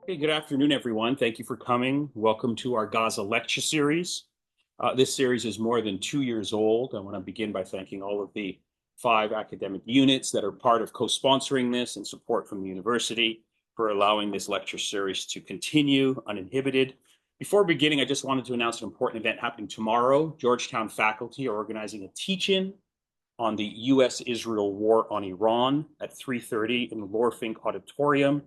Hey, good afternoon, everyone. Thank you for coming. Welcome to our Gaza lecture series. This series is more than 2 years old. I want to begin by thanking all of the 5 academic units that are part of co-sponsoring this and support from the university for allowing this lecture series to continue uninhibited. Before beginning, I just wanted to announce an important event happening tomorrow. Georgetown faculty are organizing a teach-in on the U.S.-Israel war on Iran at 3:30 in the Laura Fink Auditorium.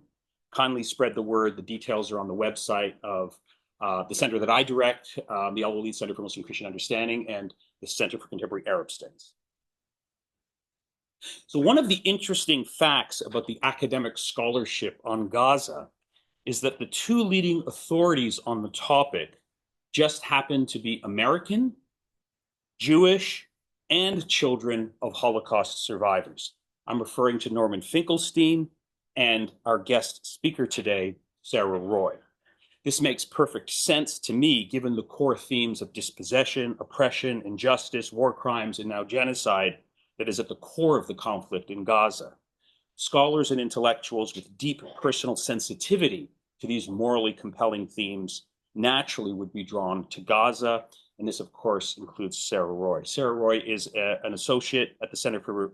Kindly spread the word. The details are on the website of the center that I direct, the Al Walid Center for Muslim Christian Understanding, and the Center for Contemporary Arab Studies. So one of the interesting facts about the academic scholarship on Gaza is that the 2 leading authorities on the topic just happen to be American, Jewish, and children of Holocaust survivors. I'm referring to Norman Finkelstein and our guest speaker today, Sarah Roy. This makes perfect sense to me, given the core themes of dispossession, oppression, injustice, war crimes, and now genocide that is at the core of the conflict in Gaza. Scholars and intellectuals with deep personal sensitivity to these morally compelling themes naturally would be drawn to Gaza, and this, of course, includes Sarah Roy. Sarah Roy is an associate at the Center for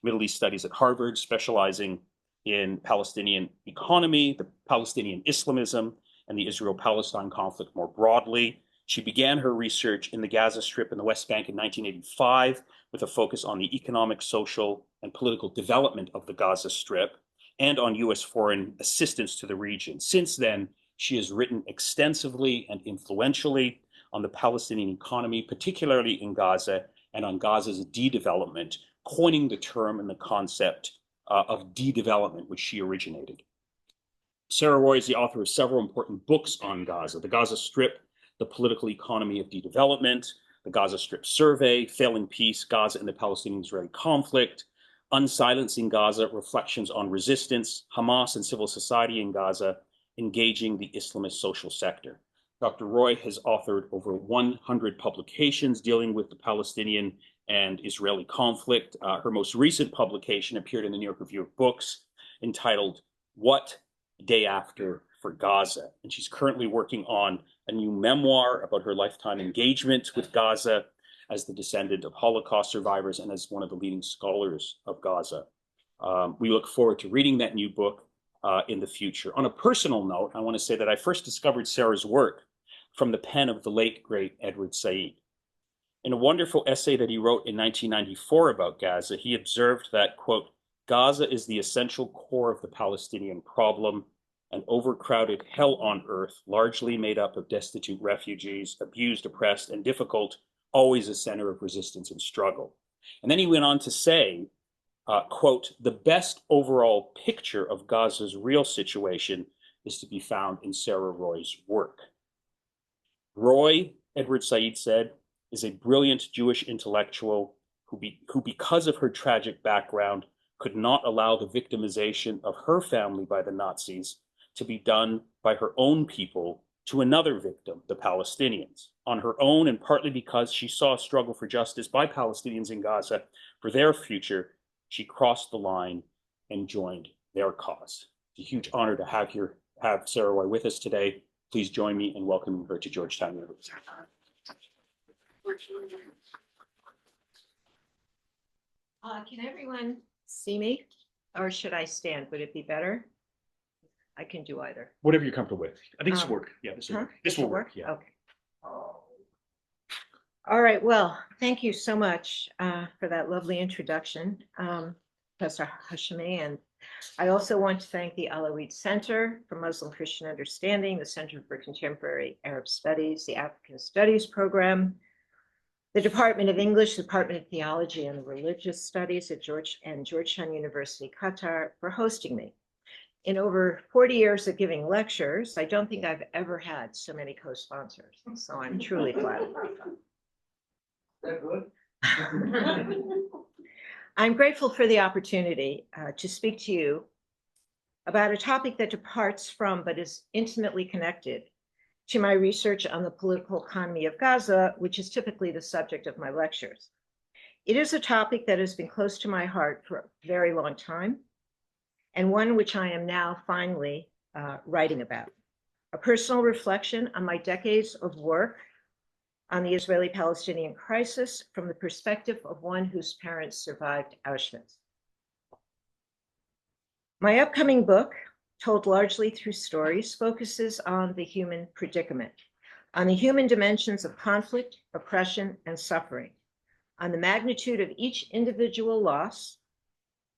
Middle East Studies at Harvard, specializing in Palestinian economy, the Palestinian Islamism, and the Israel-Palestine conflict more broadly. She began her research in the Gaza Strip and the West Bank in 1985 with a focus on the economic, social, and political development of the Gaza Strip and on U.S. foreign assistance to the region. Since then, she has written extensively and influentially on the Palestinian economy, particularly in Gaza, and on Gaza's de-development, coining the term and the concept of de-development, which she originated. Sarah Roy is the author of several important books on Gaza: The Gaza Strip, The Political Economy of De-Development, The Gaza Strip Survey, Failing Peace, Gaza and the Palestinian-Israeli Conflict, Unsilencing Gaza, Reflections on Resistance, Hamas and Civil Society in Gaza, Engaging the Islamist Social Sector. Dr. Roy has authored over 100 publications dealing with the Palestinian and Israeli conflict. Her most recent publication appeared in the New York Review of Books, entitled What Day After for Gaza? And she's currently working on a new memoir about her lifetime engagement with Gaza as the descendant of Holocaust survivors and as one of the leading scholars of Gaza. We look forward to reading that new book in the future. On a personal note, I want to say that I first discovered Sarah's work from the pen of the late, great Edward Said. In a wonderful essay that he wrote in 1994 about Gaza, he observed that, quote, Gaza is the essential core of the Palestinian problem, an overcrowded hell on earth, largely made up of destitute refugees, abused, oppressed, and difficult, always a center of resistance and struggle. And then he went on to say, quote, the best overall picture of Gaza's real situation is to be found in Sarah Roy's work. Roy, Edward Said said, is a brilliant Jewish intellectual who, because of her tragic background, could not allow the victimization of her family by the Nazis to be done by her own people to another victim, the Palestinians. On her own, and partly because she saw a struggle for justice by Palestinians in Gaza for their future, she crossed the line and joined their cause. It's a huge honor to have Sarah Roy with us today. Please join me in welcoming her to Georgetown University. Can everyone see me, or should I stand? Would it be better? I can do either. Whatever you're comfortable with. I think this will work. Yeah, this will work. This will work? Yeah. Okay. All right. Well, thank you so much for that lovely introduction, Professor Hashemi. And I also want to thank the Al Walid Center for Muslim Christian Understanding, the Center for Contemporary Arab Studies, the African Studies Program, the Department of English, the Department of Theology and Religious Studies at Georgetown University, Qatar, for hosting me. In over 40 years of giving lectures, I don't think I've ever had so many co-sponsors, so I'm truly flattered. I'm grateful for the opportunity to speak to you about a topic that departs from but is intimately connected to my research on the political economy of Gaza, which is typically the subject of my lectures. It is a topic that has been close to my heart for a very long time, and one which I am now finally writing about. A personal reflection on my decades of work on the Israeli-Palestinian crisis from the perspective of one whose parents survived Auschwitz. My upcoming book, told largely through stories, focuses on the human predicament, on the human dimensions of conflict, oppression, and suffering, on the magnitude of each individual loss,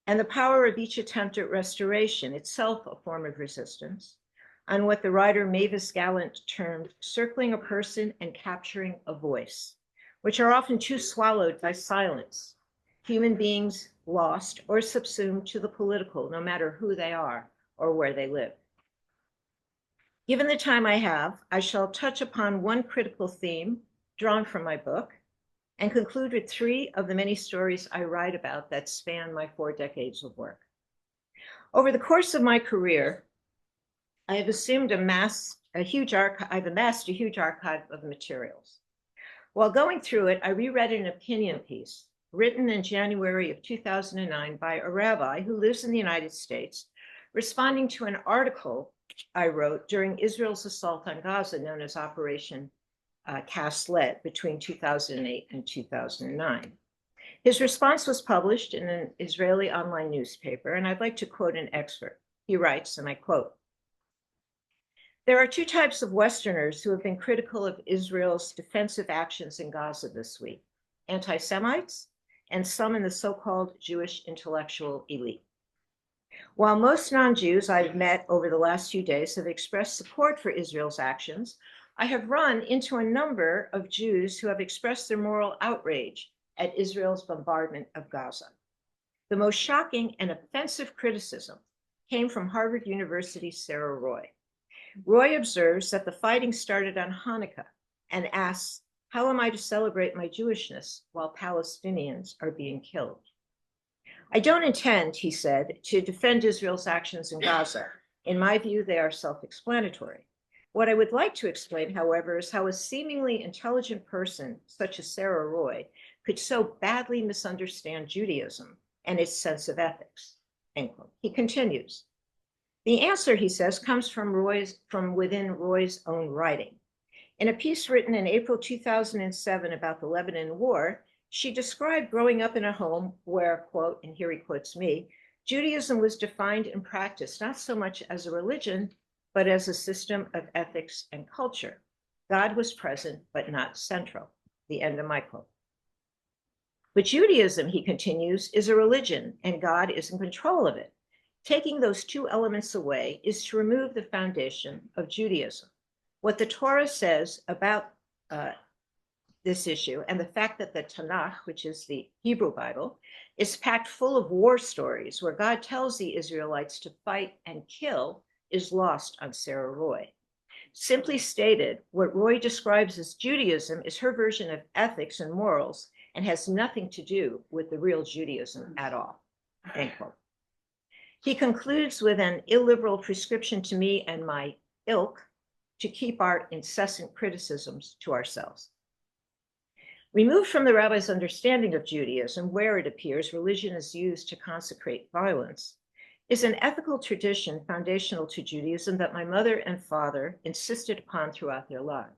and the power of each attempt at restoration, itself a form of resistance, on what the writer Mavis Gallant termed circling a person and capturing a voice, which are often too swallowed by silence, human beings lost or subsumed to the political, no matter who they are or where they live. Given the time I have, I shall touch upon one critical theme drawn from my book and conclude with 3 of the many stories I write about that span my 4 decades of work. Over the course of my career, I have amassed a huge archive of materials. While going through it, I reread an opinion piece written in January of 2009 by a rabbi who lives in the United States, responding to an article I wrote during Israel's assault on Gaza, known as Operation Cast Lead, between 2008 and 2009. His response was published in an Israeli online newspaper, and I'd like to quote an excerpt. He writes, and I quote, "There are 2 types of Westerners who have been critical of Israel's defensive actions in Gaza this week: anti-Semites and some in the so-called Jewish intellectual elite. While most non-Jews I've met over the last few days have expressed support for Israel's actions, I have run into a number of Jews who have expressed their moral outrage at Israel's bombardment of Gaza. The most shocking and offensive criticism came from Harvard University's Sarah Roy. Roy observes that the fighting started on Hanukkah and asks, how am I to celebrate my Jewishness while Palestinians are being killed? I don't intend, he said, to defend Israel's actions in Gaza. In my view, they are self-explanatory. What I would like to explain, however, is how a seemingly intelligent person such as Sarah Roy could so badly misunderstand Judaism and its sense of ethics." End quote. He continues, "The answer," he says, "comes from within Roy's own writing. In a piece written in April 2007 about the Lebanon War, she described growing up in a home where, quote, and here he quotes me, Judaism was defined and practiced not so much as a religion, but as a system of ethics and culture. God was present, but not central." The end of my quote. But Judaism, he continues, is a religion, and God is in control of it. Taking those 2 elements away is to remove the foundation of Judaism. What the Torah says about this issue and the fact that the Tanakh, which is the Hebrew Bible, is packed full of war stories where God tells the Israelites to fight and kill is lost on Sarah Roy. Simply stated, what Roy describes as Judaism is her version of ethics and morals and has nothing to do with the real Judaism at all. End quote. He concludes with an illiberal prescription to me and my ilk to keep our incessant criticisms to ourselves. Removed from the rabbi's understanding of Judaism, where it appears religion is used to consecrate violence, is an ethical tradition foundational to Judaism that my mother and father insisted upon throughout their lives.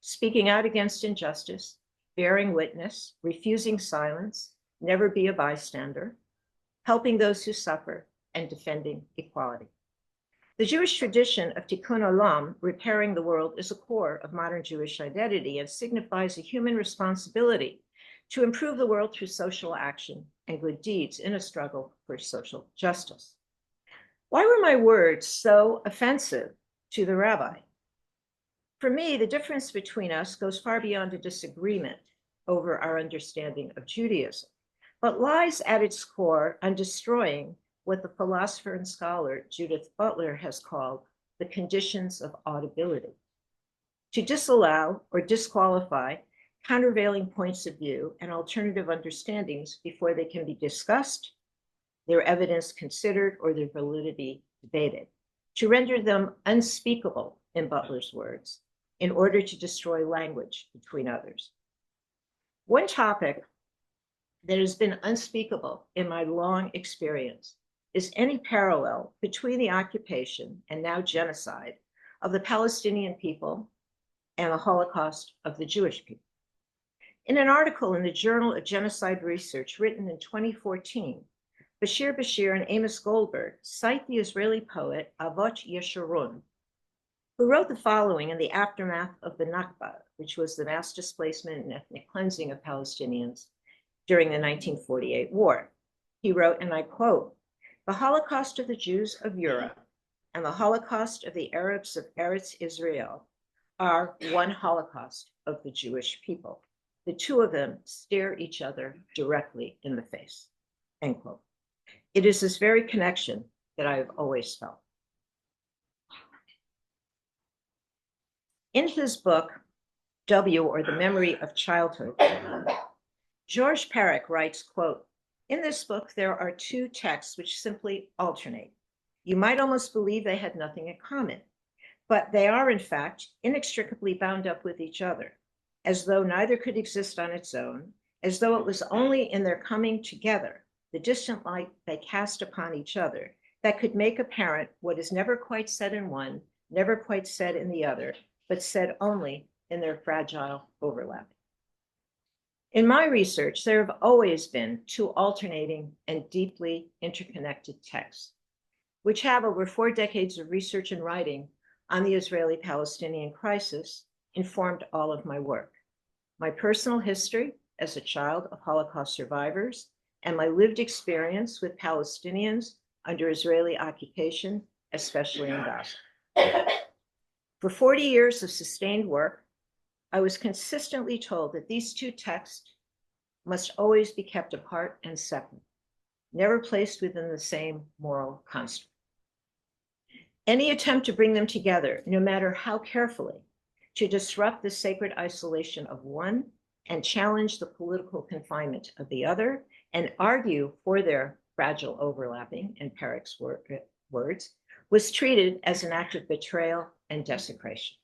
Speaking out against injustice, bearing witness, refusing silence, never be a bystander, helping those who suffer, and defending equality. The Jewish tradition of tikkun olam, repairing the world, is a core of modern Jewish identity and signifies a human responsibility to improve the world through social action and good deeds in a struggle for social justice. Why were my words so offensive to the rabbi? For me, the difference between us goes far beyond a disagreement over our understanding of Judaism, but lies at its core on destroying what the philosopher and scholar Judith Butler has called the conditions of audibility. To disallow or disqualify countervailing points of view and alternative understandings before they can be discussed, their evidence considered, or their validity debated. To render them unspeakable, in Butler's words, in order to destroy language between others. One topic that has been unspeakable in my long experience is any parallel between the occupation and now genocide of the Palestinian people and the Holocaust of the Jewish people. In an article in the Journal of Genocide Research written in 2014, Bashir and Amos Goldberg cite the Israeli poet Avot Yeshurun, who wrote the following in the aftermath of the Nakba, which was the mass displacement and ethnic cleansing of Palestinians during the 1948 war. He wrote, and I quote, "The Holocaust of the Jews of Europe and the Holocaust of the Arabs of Eretz Israel are one Holocaust of the Jewish people. The two of them stare each other directly in the face," end quote. It is this very connection that I have always felt. In his book, W, or The Memory of Childhood, Georges Perec writes, quote, "In this book, there are two texts which simply alternate. You might almost believe they had nothing in common, but they are, in fact, inextricably bound up with each other, as though neither could exist on its own, as though it was only in their coming together, the distant light they cast upon each other, that could make apparent what is never quite said in one, never quite said in the other, but said only in their fragile overlap." In my research, there have always been two alternating and deeply interconnected texts, which have, over 4 decades of research and writing on the Israeli-Palestinian crisis, informed all of my work. My personal history as a child of Holocaust survivors and my lived experience with Palestinians under Israeli occupation, especially in Gaza. For 40 years of sustained work, I was consistently told that these two texts must always be kept apart and separate, never placed within the same moral construct. Any attempt to bring them together, no matter how carefully, to disrupt the sacred isolation of one and challenge the political confinement of the other and argue for their fragile overlapping, in Perec's words, was treated as an act of betrayal and desecration.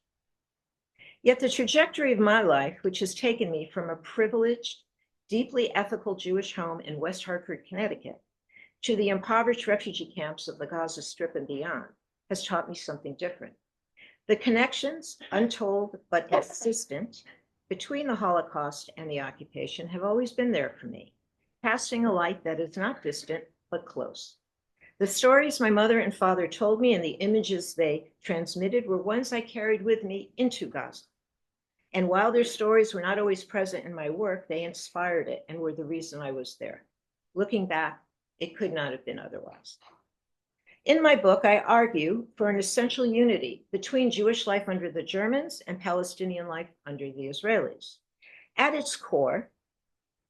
Yet the trajectory of my life, which has taken me from a privileged, deeply ethical Jewish home in West Hartford, Connecticut, to the impoverished refugee camps of the Gaza Strip and beyond, has taught me something different. The connections, untold but insistent, between the Holocaust and the occupation have always been there for me, casting a light that is not distant, but close. The stories my mother and father told me and the images they transmitted were ones I carried with me into Gaza. And while their stories were not always present in my work, they inspired it and were the reason I was there. Looking back, it could not have been otherwise. In my book, I argue for an essential unity between Jewish life under the Germans and Palestinian life under the Israelis. At its core,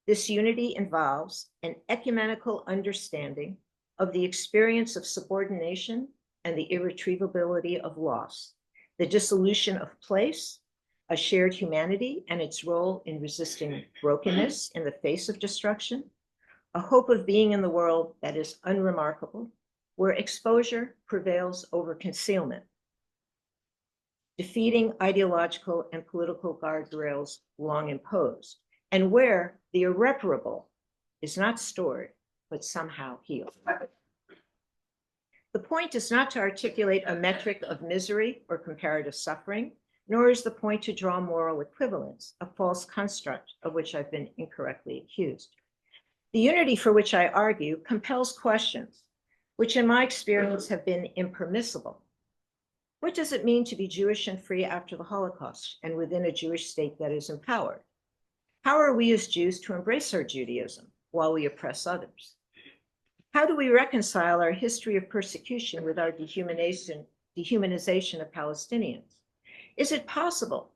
this unity involves an ecumenical understanding of the experience of subordination and the irretrievability of loss, the dissolution of place, a shared humanity and its role in resisting brokenness in the face of destruction, a hope of being in the world that is unremarkable, where exposure prevails over concealment, defeating ideological and political guardrails long imposed, and where the irreparable is not stored, but somehow healed. The point is not to articulate a metric of misery or comparative suffering, nor is the point to draw moral equivalence, a false construct of which I've been incorrectly accused. The unity for which I argue compels questions, which in my experience have been impermissible. What does it mean to be Jewish and free after the Holocaust and within a Jewish state that is empowered? How are we as Jews to embrace our Judaism while we oppress others? How do we reconcile our history of persecution with our dehumanization of Palestinians? Is it possible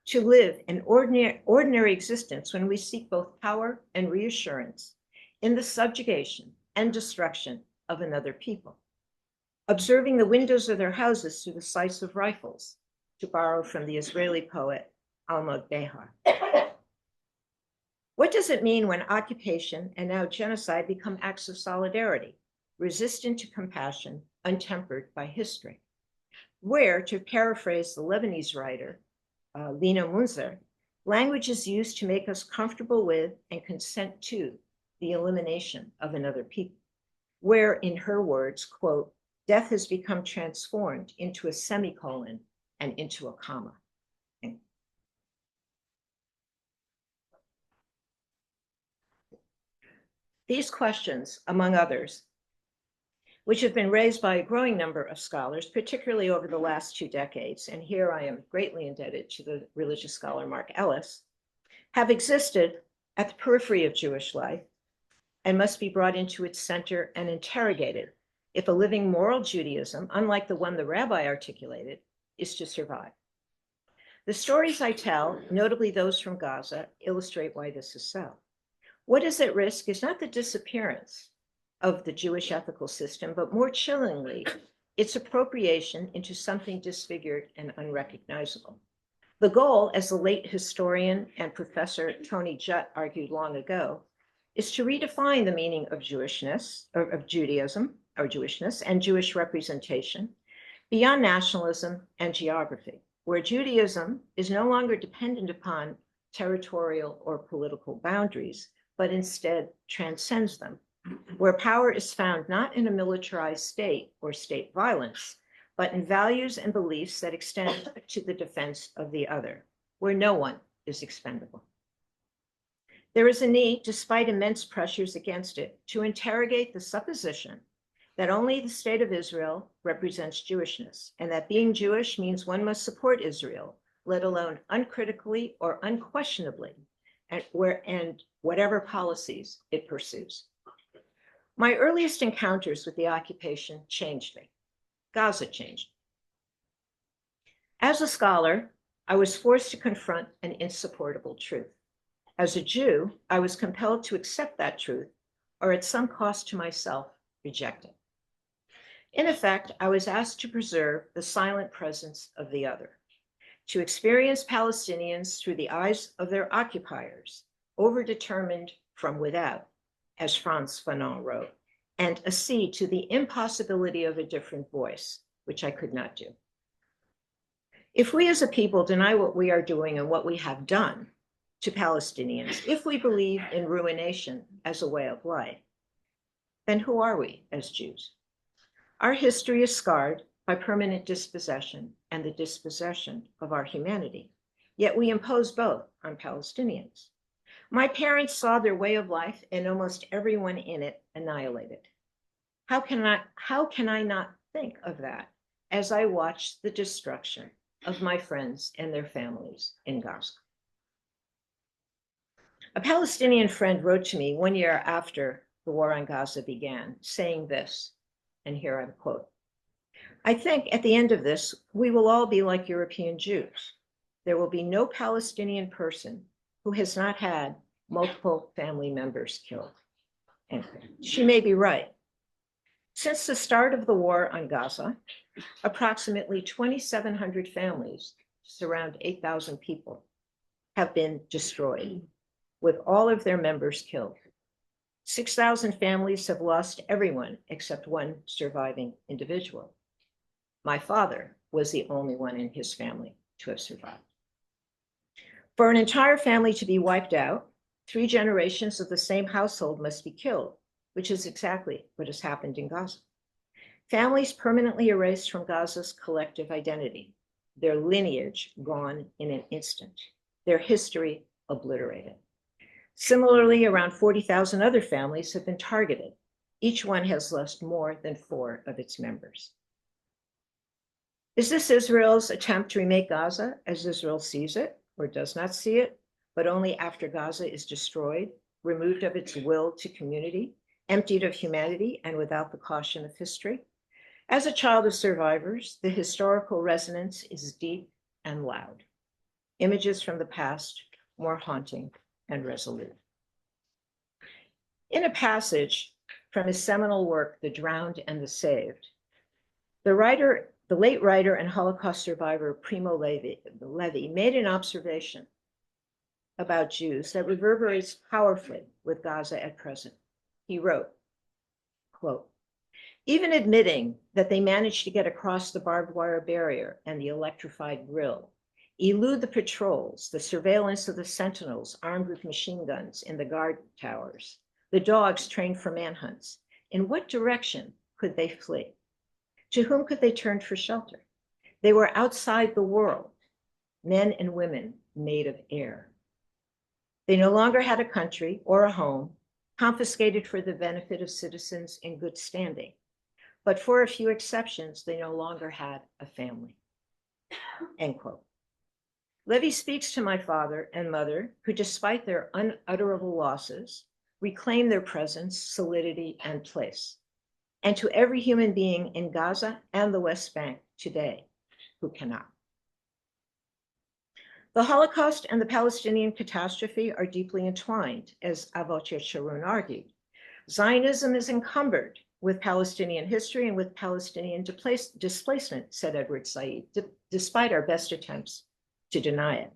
to live an ordinary existence when we seek both power and reassurance in the subjugation and destruction of another people, observing the windows of their houses through the sights of rifles, to borrow from the Israeli poet Almog Behar? What does it mean when occupation and now genocide become acts of solidarity, resistant to compassion, untempered by history? Where, to paraphrase the Lebanese writer, Lina Munzer, language is used to make us comfortable with and consent to the elimination of another people. where, in her words, quote, death has become transformed into a semicolon and into a comma. These questions, among others, which have been raised by a growing number of scholars, particularly over the last 2 decades, and here I am greatly indebted to the religious scholar Mark Ellis, have existed at the periphery of Jewish life and must be brought into its center and interrogated if a living moral Judaism, unlike the one the rabbi articulated, is to survive. The stories I tell, notably those from Gaza, illustrate why this is so. What is at risk is not the disappearance of the Jewish ethical system, but more chillingly, its appropriation into something disfigured and unrecognizable. The goal, as the late historian and professor Tony Judt argued long ago, is to redefine the meaning of Jewishness, or of Judaism, or Jewishness, and Jewish representation beyond nationalism and geography, where Judaism is no longer dependent upon territorial or political boundaries, but instead transcends them, where power is found not in a militarized state or state violence, but in values and beliefs that extend to the defense of the other, where no one is expendable. There is a need, despite immense pressures against it, to interrogate the supposition that only the state of Israel represents Jewishness, and that being Jewish means one must support Israel, let alone uncritically or unquestionably, and whatever policies it pursues. My earliest encounters with the occupation changed me. Gaza changed. As a scholar, I was forced to confront an insupportable truth. As a Jew, I was compelled to accept that truth, or at some cost to myself, reject it. In effect, I was asked to preserve the silent presence of the other, to experience Palestinians through the eyes of their occupiers, overdetermined from without, as Frantz Fanon wrote, and accede to the impossibility of a different voice, which I could not do. If we as a people deny what we are doing and what we have done to Palestinians, if we believe in ruination as a way of life, then who are we as Jews? Our history is scarred by permanent dispossession and the dispossession of our humanity, yet we impose both on Palestinians. My parents saw their way of life and almost everyone in it annihilated. How can I not think of that as I watch the destruction of my friends and their families in Gaza? A Palestinian friend wrote to me 1 year after the war on Gaza began, saying this, and here I quote, "I think at the end of this, we will all be like European Jews. There will be no Palestinian person who has not had multiple family members killed." And she may be right. Since the start of the war on Gaza, approximately 2,700 families, just around 8,000 people, have been destroyed, with all of their members killed. 6,000 families have lost everyone except one surviving individual. My father was the only one in his family to have survived. For an entire family to be wiped out, 3 generations of the same household must be killed, which is exactly what has happened in Gaza. Families permanently erased from Gaza's collective identity, their lineage gone in an instant, their history obliterated. Similarly, around 40,000 other families have been targeted. Each one has lost more than 4 of its members. Is this Israel's attempt to remake Gaza as Israel sees it or does not see it, but only after Gaza is destroyed, removed of its will to community, emptied of humanity, and without the caution of history? As a child of survivors, the historical resonance is deep and loud. Images from the past more haunting and resolute. In a passage from his seminal work, The Drowned and the Saved, the late writer and Holocaust survivor Primo Levi made an observation about Jews that reverberates powerfully with Gaza at present. He wrote, quote, "Even admitting that they managed to get across the barbed wire barrier and the electrified grill, elude the patrols, the surveillance of the sentinels armed with machine guns in the guard towers, the dogs trained for manhunts, In what direction could they flee? To whom could they turn for shelter? They were outside the world, men and women made of air. They no longer had a country or a home, confiscated for the benefit of citizens in good standing. But for a few exceptions, they no longer had a family. End quote. Levi speaks to my father and mother, who, despite their unutterable losses, reclaim their presence, solidity, and place, and to every human being in Gaza and the West Bank today who cannot. The Holocaust and the Palestinian catastrophe are deeply entwined, as Avot Sharon argued. Zionism is encumbered with Palestinian history and with Palestinian displacement, said Edward Said, despite our best attempts to deny it.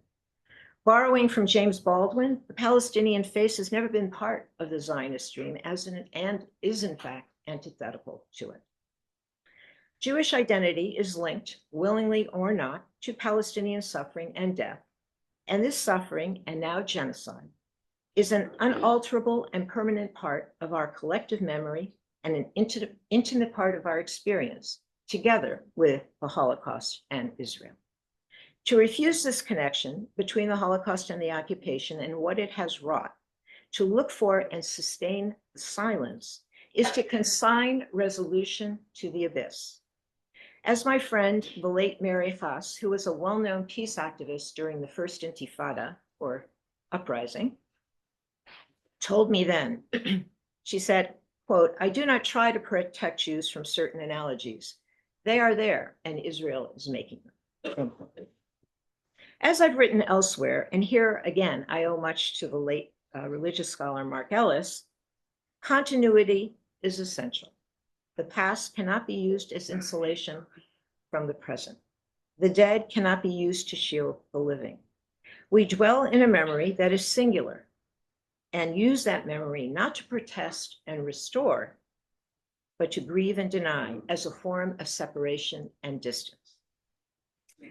Borrowing from James Baldwin, the Palestinian face has never been part of the Zionist dream and is in fact antithetical to it. Jewish identity is linked, willingly or not, to Palestinian suffering and death, and this suffering, and now genocide, is an unalterable and permanent part of our collective memory and an intimate part of our experience, together with the Holocaust and Israel. To refuse this connection between the Holocaust and the occupation and what it has wrought, to look for and sustain silence, is to consign resolution to the abyss. As my friend, the late Mary Haas, who was a well-known peace activist during the first Intifada, or uprising, told me then, she said, quote, "I do not try to protect Jews from certain analogies. They are there, and Israel is making them." As I've written elsewhere, and here again, I owe much to the late religious scholar Mark Ellis, continuity is essential. The past cannot be used as insulation from the present. The dead cannot be used to shield the living. We dwell in a memory that is singular and use that memory not to protest and restore, but to grieve and deny as a form of separation and distance.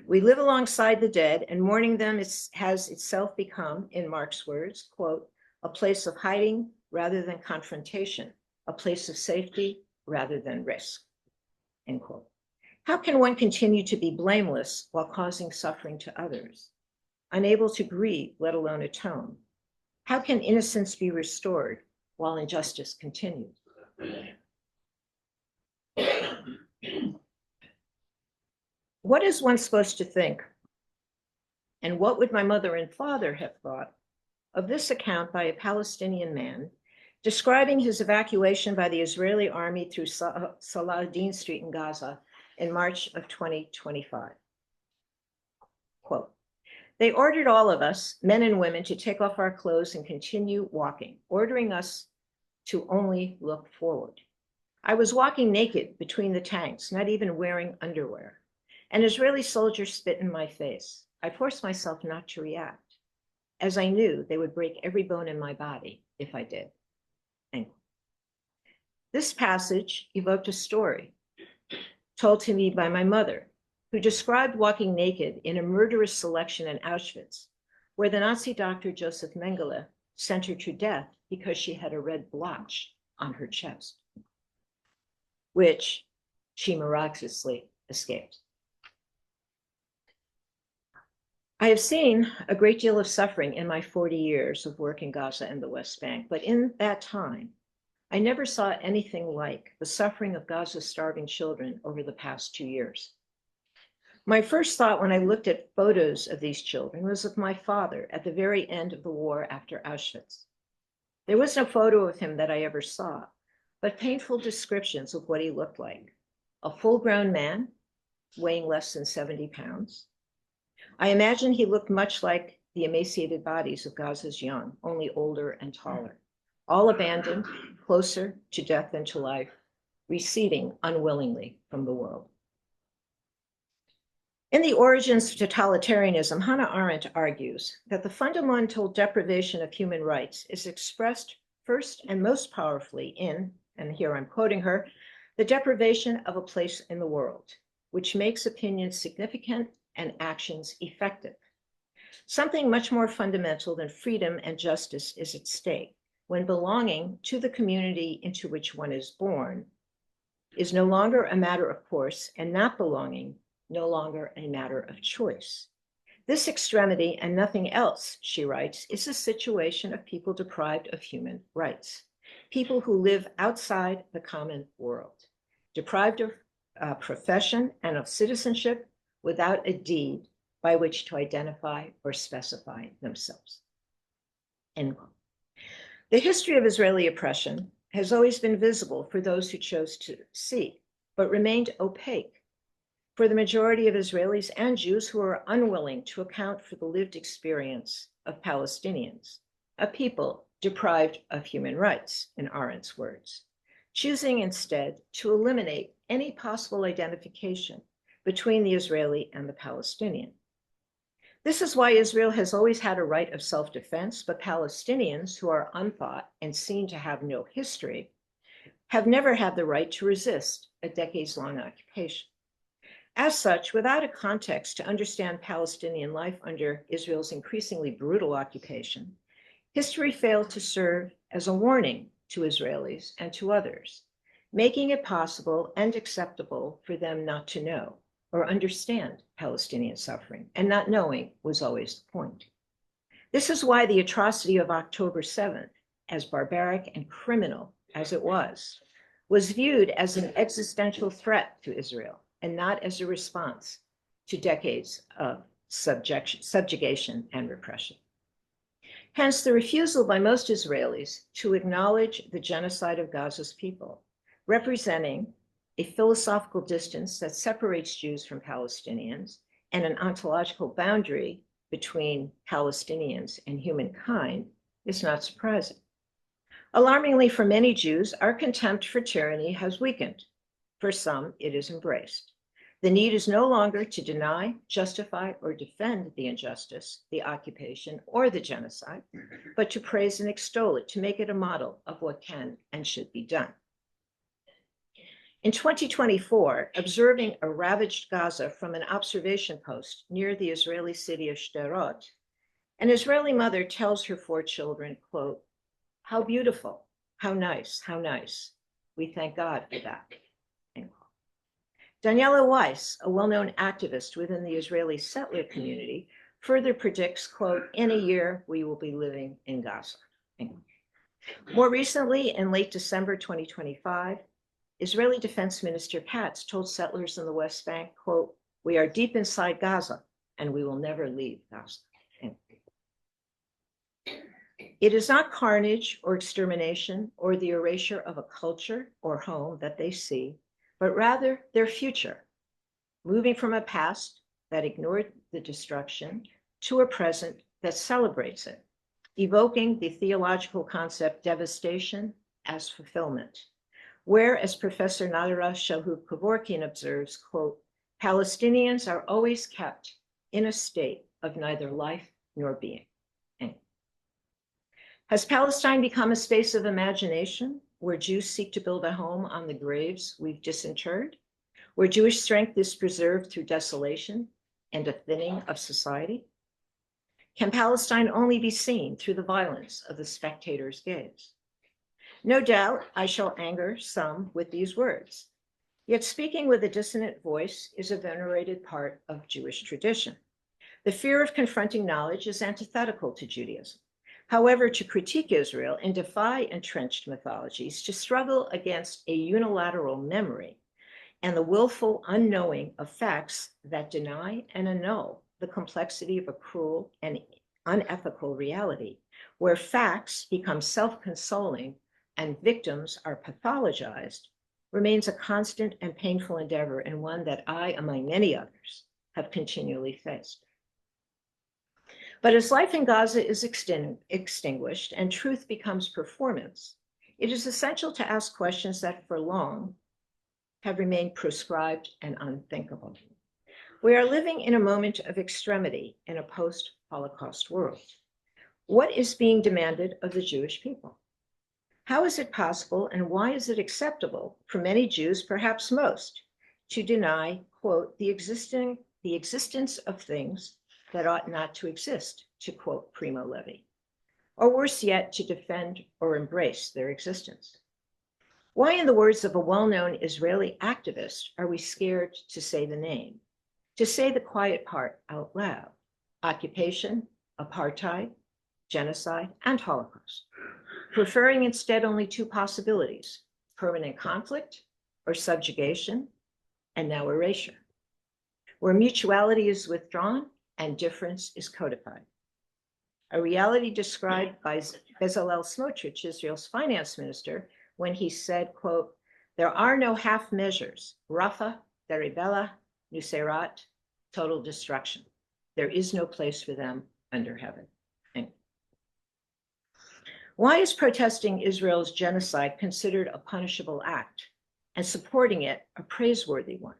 We live alongside the dead, and mourning them has itself become, in Mark's words, quote, "a place of hiding rather than confrontation, a place of safety rather than risk," end quote. How can one continue to be blameless while causing suffering to others, unable to grieve, let alone atone? How can innocence be restored while injustice continues? What is one supposed to think? And what would my mother and father have thought of this account by a Palestinian man describing his evacuation by the Israeli army through Salahuddin Street in Gaza in March of 2025? Quote, "They ordered all of us, men and women, to take off our clothes and continue walking, ordering us to only look forward. I was walking naked between the tanks, not even wearing underwear. An Israeli soldier spit in my face. I forced myself not to react, as I knew they would break every bone in my body if I did." And this passage evoked a story told to me by my mother, who described walking naked in a murderous selection in Auschwitz, where the Nazi doctor Joseph Mengele sent her to death because she had a red blotch on her chest, which she miraculously escaped. I have seen a great deal of suffering in my 40 years of work in Gaza and the West Bank, but in that time, I never saw anything like the suffering of Gaza's starving children over the past 2 years. My first thought when I looked at photos of these children was of my father at the very end of the war after Auschwitz. There was no photo of him that I ever saw, but painful descriptions of what he looked like. A full-grown man, weighing less than 70 pounds. I imagine he looked much like the emaciated bodies of Gaza's young, only older and taller, all abandoned, closer to death than to life, receding unwillingly from the world. In The Origins of Totalitarianism, Hannah Arendt argues that the fundamental deprivation of human rights is expressed first and most powerfully in, and here I'm quoting her, the deprivation of a place in the world, which makes opinions significant and actions effective. Something much more fundamental than freedom and justice is at stake when belonging to the community into which one is born is no longer a matter of course, and not belonging no longer a matter of choice. This extremity and nothing else, she writes, is a situation of people deprived of human rights, people who live outside the common world, deprived of profession and of citizenship, without a deed by which to identify or specify themselves. End quote. The history of Israeli oppression has always been visible for those who chose to see, but remained opaque for the majority of Israelis and Jews who are unwilling to account for the lived experience of Palestinians, a people deprived of human rights, in Arendt's words, choosing instead to eliminate any possible identification between the Israeli and the Palestinian. This is why Israel has always had a right of self-defense, but Palestinians, who are unthought and seen to have no history, have never had the right to resist a decades-long occupation. As such, without a context to understand Palestinian life under Israel's increasingly brutal occupation, history failed to serve as a warning to Israelis and to others, making it possible and acceptable for them not to know or understand Palestinian suffering, and not knowing was always the point. This is why the atrocity of October 7th, as barbaric and criminal as it was viewed as an existential threat to Israel, and not as a response to decades of subjugation and repression. Hence, the refusal by most Israelis to acknowledge the genocide of Gaza's people, representing a philosophical distance that separates Jews from Palestinians and an ontological boundary between Palestinians and humankind, is not surprising. Alarmingly for many Jews, our contempt for tyranny has weakened. For some, it is embraced. The need is no longer to deny, justify, or defend the injustice, the occupation, or the genocide, but to praise and extol it, to make it a model of what can and should be done. In 2024, observing a ravaged Gaza from an observation post near the Israeli city of Sderot, an Israeli mother tells her 4 children, quote, "How beautiful, how nice, how nice. We thank God for that." Daniela Weiss, a well-known activist within the Israeli settler community, further predicts, quote, "In a year, we will be living in Gaza." More recently, in late December 2025, Israeli Defense Minister Katz told settlers in the West Bank, quote, "We are deep inside Gaza, and we will never leave Gaza." It is not carnage or extermination or the erasure of a culture or home that they see, but rather their future, moving from a past that ignored the destruction to a present that celebrates it, evoking the theological concept devastation as fulfillment, where, as Professor Nadira Shalhoub-Kevorkian observes, quote, "Palestinians are always kept in a state of neither life nor being." Has Palestine become a space of imagination where Jews seek to build a home on the graves we've disinterred, where Jewish strength is preserved through desolation and a thinning of society? Can Palestine only be seen through the violence of the spectator's gaze? No doubt I shall anger some with these words, yet speaking with a dissonant voice is a venerated part of Jewish tradition. The fear of confronting knowledge is antithetical to Judaism. However, to critique Israel and defy entrenched mythologies, to struggle against a unilateral memory and the willful unknowing of facts that deny and annul the complexity of a cruel and unethical reality, where facts become self-consoling and victims are pathologized, remains a constant and painful endeavor, and one that I, among many others, have continually faced. But as life in Gaza is extinguished and truth becomes performance, it is essential to ask questions that for long have remained proscribed and unthinkable. We are living in a moment of extremity in a post-Holocaust world. What is being demanded of the Jewish people? How is it possible and why is it acceptable for many Jews, perhaps most, to deny, quote, the existence of things that ought not to exist, to quote Primo Levi? or worse yet, to defend or embrace their existence? Why, in the words of a well-known Israeli activist, are we scared to say the name, to say the quiet part out loud? Occupation, apartheid, genocide, and Holocaust, preferring instead only two possibilities: permanent conflict or subjugation, and now erasure, where mutuality is withdrawn and difference is codified. A reality described by Bezalel Smotrich, Israel's finance minister, when he said, quote, "There are no half measures, Rafa, Deribella, Nuserat, total destruction. There is no place for them under heaven." Why is protesting Israel's genocide considered a punishable act and supporting it a praiseworthy one?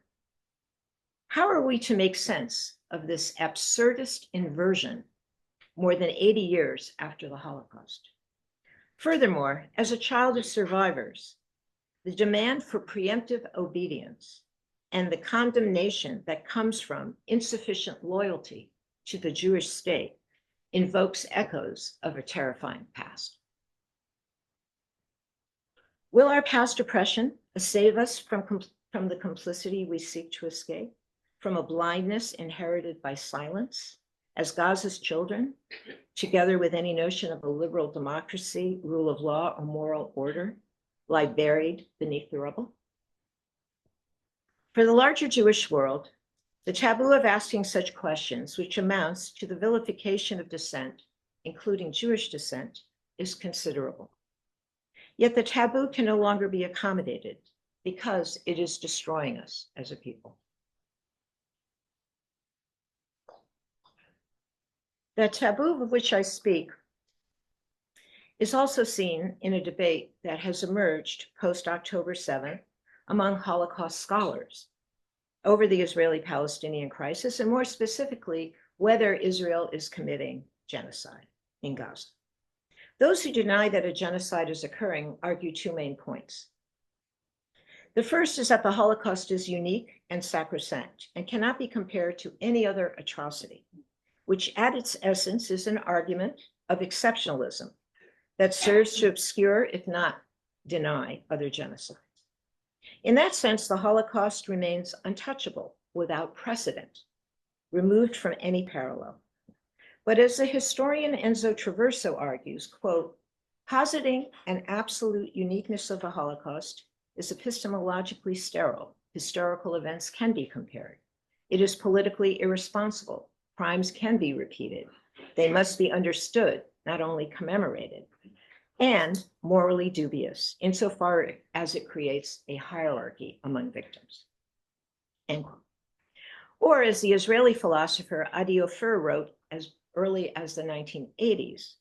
How are we to make sense of this absurdist inversion more than 80 years after the Holocaust? Furthermore, as a child of survivors, the demand for preemptive obedience and the condemnation that comes from insufficient loyalty to the Jewish state invokes echoes of a terrifying past. Will our past oppression save us from the complicity we seek to escape, from a blindness inherited by silence, as Gaza's children, together with any notion of a liberal democracy, rule of law, or moral order, lie buried beneath the rubble? For the larger Jewish world, the taboo of asking such questions, which amounts to the vilification of dissent, including Jewish dissent, is considerable. Yet the taboo can no longer be accommodated because it is destroying us as a people. The taboo of which I speak is also seen in a debate that has emerged post-October 7th among Holocaust scholars over the Israeli-Palestinian crisis, and more specifically, whether Israel is committing genocide in Gaza. Those who deny that a genocide is occurring argue two main points. The first is that the Holocaust is unique and sacrosanct and cannot be compared to any other atrocity, which at its essence is an argument of exceptionalism that serves to obscure, if not deny, other genocides. In that sense, the Holocaust remains untouchable, without precedent, removed from any parallel. But as the historian Enzo Traverso argues, quote, "Positing an absolute uniqueness of the Holocaust is epistemologically sterile. Historical events can be compared. It is politically irresponsible. Crimes can be repeated. They must be understood, not only commemorated, and morally dubious, insofar as it creates a hierarchy among victims." End quote. Or as the Israeli philosopher Adi Ofer wrote as early as the 1980s,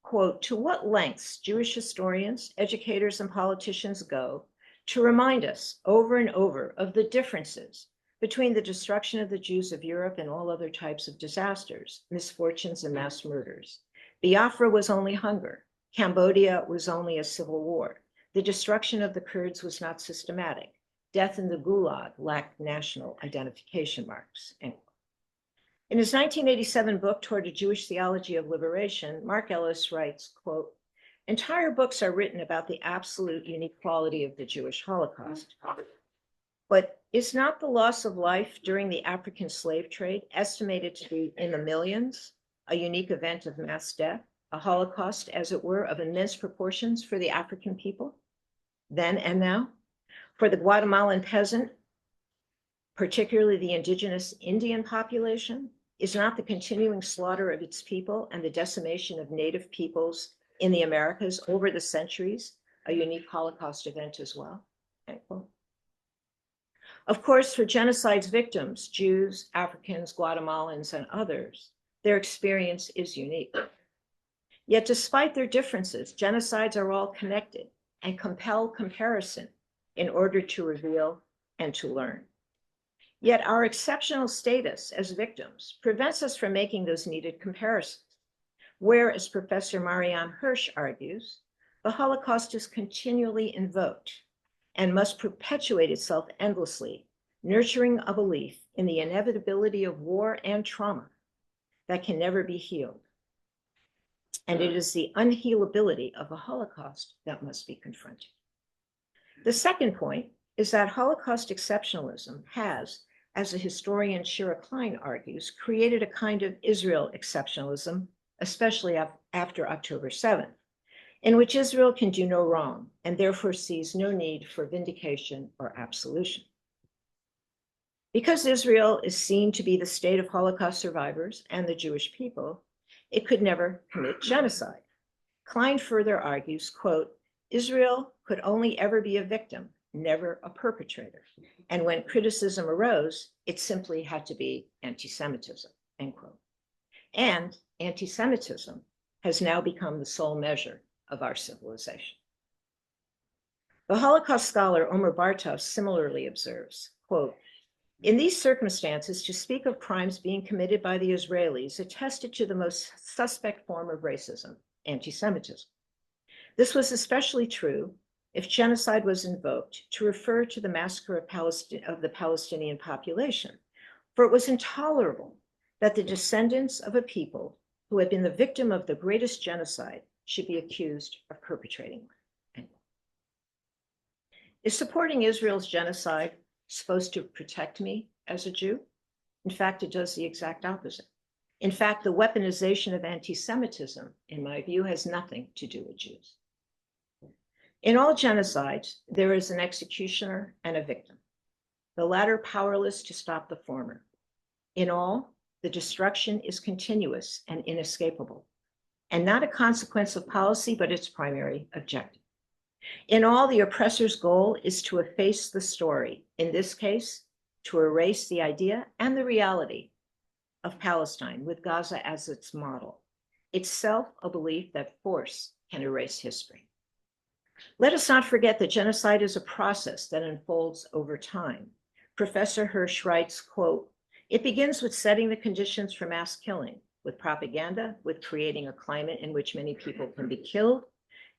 quote, "To what lengths Jewish historians, educators, and politicians go to remind us over and over of the differences between the destruction of the Jews of Europe and all other types of disasters, misfortunes, and mass murders. Biafra was only hunger. Cambodia was only a civil war. The destruction of the Kurds was not systematic. Death in the Gulag lacked national identification marks." End quote. In his 1987 book, Toward a Jewish Theology of Liberation, Mark Ellis writes, quote, "Entire books are written about the absolute unique quality of the Jewish Holocaust. But is not the loss of life during the African slave trade, estimated to be in the millions, a unique event of mass death, a Holocaust, as it were, of immense proportions for the African people, then and now? For the Guatemalan peasant, particularly the indigenous Indian population, is not the continuing slaughter of its people and the decimation of native peoples in the Americas over the centuries a unique Holocaust event as well?" End quote. Of course, for genocide's victims, Jews, Africans, Guatemalans, and others, their experience is unique. Yet despite their differences, genocides are all connected and compel comparison in order to reveal and to learn. Yet our exceptional status as victims prevents us from making those needed comparisons, where, as Professor Marianne Hirsch argues, the Holocaust is continually invoked and must perpetuate itself endlessly, nurturing a belief in the inevitability of war and trauma that can never be healed. And it is the unhealability of the Holocaust that must be confronted. The second point is that Holocaust exceptionalism has, as the historian Shira Klein argues, created a kind of Israel exceptionalism, especially after October 7th, in which Israel can do no wrong and therefore sees no need for vindication or absolution. Because Israel is seen to be the state of Holocaust survivors and the Jewish people, it could never commit genocide. Klein further argues, quote, Israel could only ever be a victim, never a perpetrator. And when criticism arose, it simply had to be anti-Semitism, end quote. And anti-Semitism has now become the sole measure of our civilization. The Holocaust scholar Omer Bartov similarly observes, quote, in these circumstances, to speak of crimes being committed by the Israelis attested to the most suspect form of racism, anti-Semitism. This was especially true if genocide was invoked to refer to the massacre of the Palestinian population, for it was intolerable that the descendants of a people who had been the victim of the greatest genocide should be accused of perpetrating one. Is supporting Israel's genocide supposed to protect me as a Jew? In fact, it does the exact opposite. In fact, the weaponization of anti-Semitism, in my view, has nothing to do with Jews. In all genocides, there is an executioner and a victim, the latter powerless to stop the former. In all, the destruction is continuous and inescapable, and not a consequence of policy, but its primary objective. In all, the oppressor's goal is to efface the story, in this case, to erase the idea and the reality of Palestine with Gaza as its model, itself a belief that force can erase history. Let us not forget that genocide is a process that unfolds over time. Professor Hirsch writes, quote, it begins with setting the conditions for mass killing, with propaganda, with creating a climate in which many people can be killed,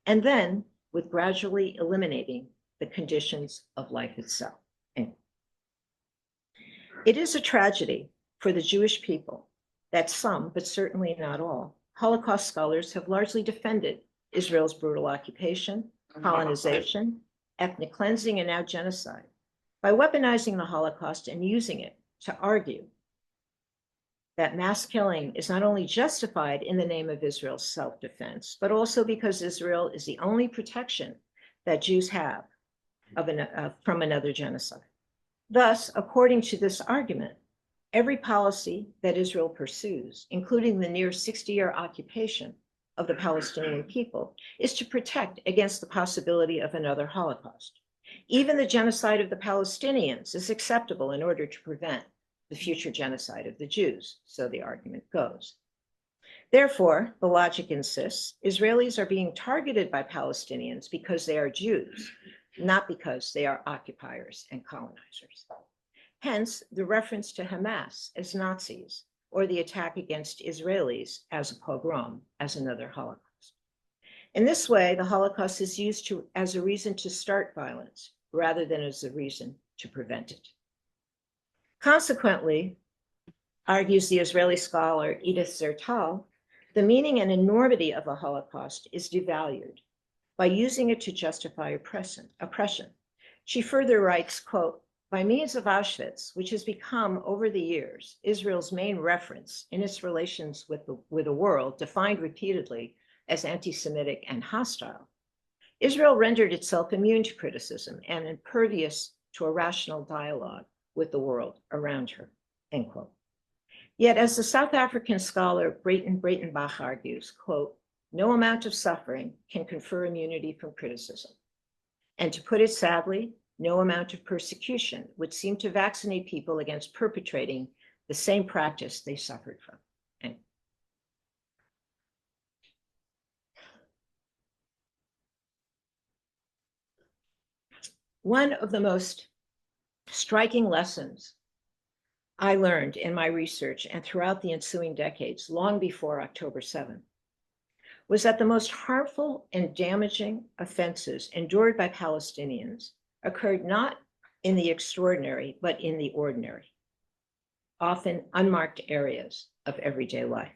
and then with gradually eliminating the conditions of life itself. It is a tragedy for the Jewish people that some, but certainly not all, Holocaust scholars have largely defended Israel's brutal occupation, colonization, ethnic cleansing, and now genocide by weaponizing the Holocaust and using it to argue that mass killing is not only justified in the name of Israel's self-defense, but also because Israel is the only protection that Jews have from another genocide. Thus, according to this argument, every policy that Israel pursues, including the near 60-year occupation of the Palestinian people, is to protect against the possibility of another Holocaust. Even the genocide of the Palestinians is acceptable in order to prevent the future genocide of the Jews, so the argument goes. Therefore, the logic insists, Israelis are being targeted by Palestinians because they are Jews, not because they are occupiers and colonizers. Hence, the reference to Hamas as Nazis or the attack against Israelis as a pogrom, as another Holocaust. In this way, the Holocaust is used as a reason to start violence rather than as a reason to prevent it. Consequently, argues the Israeli scholar Edith Zertal, the meaning and enormity of the Holocaust is devalued by using it to justify oppression. She further writes, quote, by means of Auschwitz, which has become over the years Israel's main reference in its relations with the world, defined repeatedly as anti-Semitic and hostile, Israel rendered itself immune to criticism and impervious to a rational dialogue with the world around her, end quote. Yet, as the South African scholar Brayton Breitenbach argues, quote, no amount of suffering can confer immunity from criticism. And to put it sadly, no amount of persecution would seem to vaccinate people against perpetrating the same practice they suffered from. And one of the most striking lessons I learned in my research and throughout the ensuing decades, long before October 7th, was that the most harmful and damaging offenses endured by Palestinians occurred not in the extraordinary, but in the ordinary, often unmarked areas of everyday life.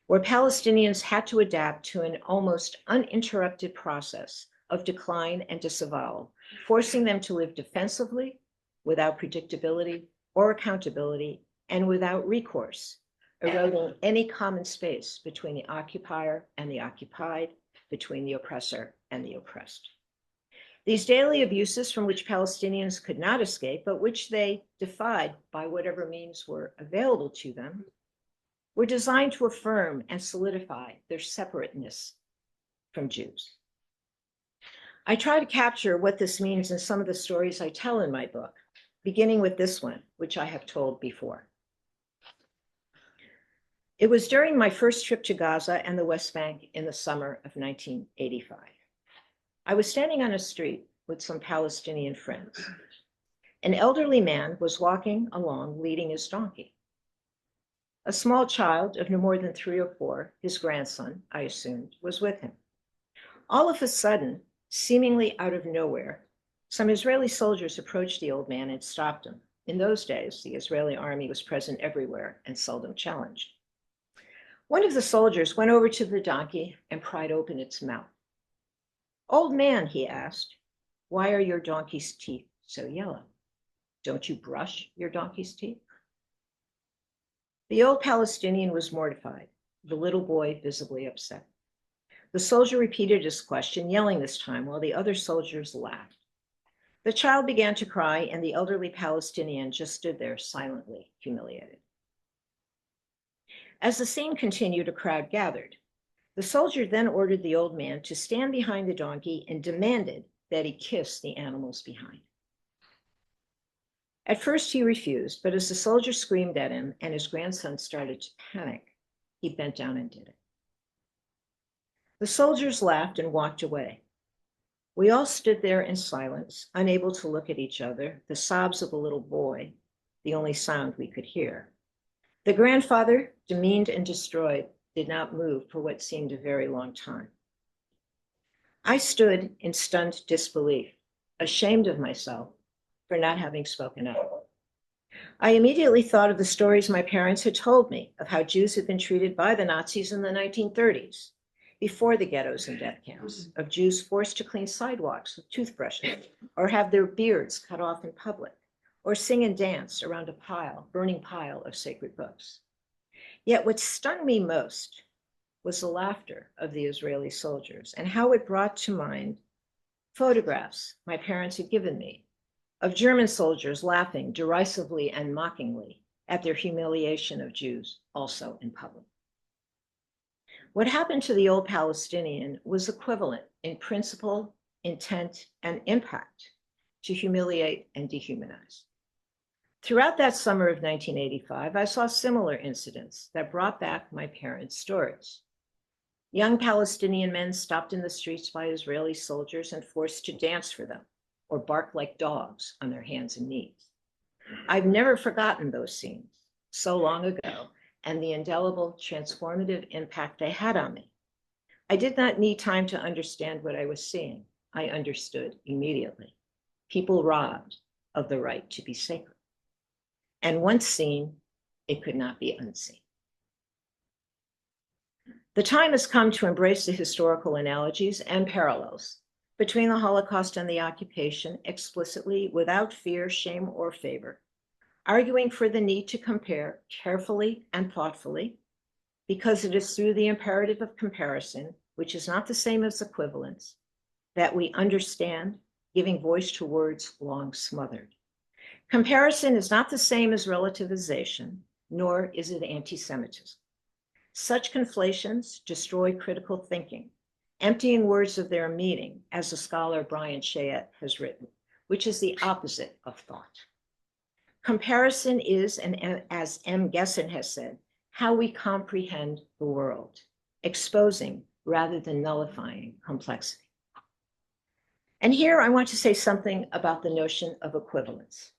where Palestinians had to adapt to an almost uninterrupted process of decline and disavowal, forcing them to live defensively, without predictability or accountability, and without recourse, eroding any common space between the occupier and the occupied, between the oppressor and the oppressed. These daily abuses from which Palestinians could not escape, but which they defied by whatever means were available to them, were designed to affirm and solidify their separateness from Jews. I try to capture what this means in some of the stories I tell in my book, beginning with this one, which I have told before. It was during my first trip to Gaza and the West Bank in the summer of 1985. I was standing on a street with some Palestinian friends. An elderly man was walking along leading his donkey. A small child of no more than 3 or 4, his grandson, I assumed, was with him. All of a sudden, seemingly out of nowhere, some Israeli soldiers approached the old man and stopped him. In those days, the Israeli army was present everywhere and seldom challenged. One of the soldiers went over to the donkey and pried open its mouth. "Old man," he asked, "why are your donkey's teeth so yellow? Don't you brush your donkey's teeth?" The old Palestinian was mortified, the little boy visibly upset. The soldier repeated his question, yelling this time, while the other soldiers laughed. The child began to cry, and the elderly Palestinian just stood there silently humiliated. As the scene continued, a crowd gathered. The soldier then ordered the old man to stand behind the donkey and demanded that he kiss the animals behind. At first he refused, but as the soldier screamed at him and his grandson started to panic, he bent down and did it. The soldiers laughed and walked away. We all stood there in silence, unable to look at each other, the sobs of a little boy, the only sound we could hear. The grandfather, demeaned and destroyed, did not move for what seemed a very long time. I stood in stunned disbelief, ashamed of myself for not having spoken up. I immediately thought of the stories my parents had told me of how Jews had been treated by the Nazis in the 1930s, before the ghettos and death camps, of Jews forced to clean sidewalks with toothbrushes, or have their beards cut off in public, or sing and dance around a burning pile of sacred books. Yet what stung me most was the laughter of the Israeli soldiers and how it brought to mind photographs my parents had given me of German soldiers laughing derisively and mockingly at their humiliation of Jews, also in public. What happened to the old Palestinian was equivalent in principle, intent, and impact to humiliate and dehumanize. Throughout that summer of 1985, I saw similar incidents that brought back my parents' stories. Young Palestinian men stopped in the streets by Israeli soldiers and forced to dance for them, or bark like dogs on their hands and knees. I've never forgotten those scenes, so long ago, and the indelible transformative impact they had on me. I did not need time to understand what I was seeing. I understood immediately. People robbed of the right to be sacred. And once seen, it could not be unseen. The time has come to embrace the historical analogies and parallels between the Holocaust and the occupation explicitly, without fear, shame, or favor, arguing for the need to compare carefully and thoughtfully, because it is through the imperative of comparison, which is not the same as equivalence, that we understand, giving voice to words long smothered. Comparison is not the same as relativization, nor is it anti-Semitism. Such conflations destroy critical thinking, emptying words of their meaning, as the scholar Brian Chayette has written, which is the opposite of thought. Comparison is, and as M. Gesson has said, how we comprehend the world, exposing rather than nullifying complexity. And here I want to say something about the notion of equivalence.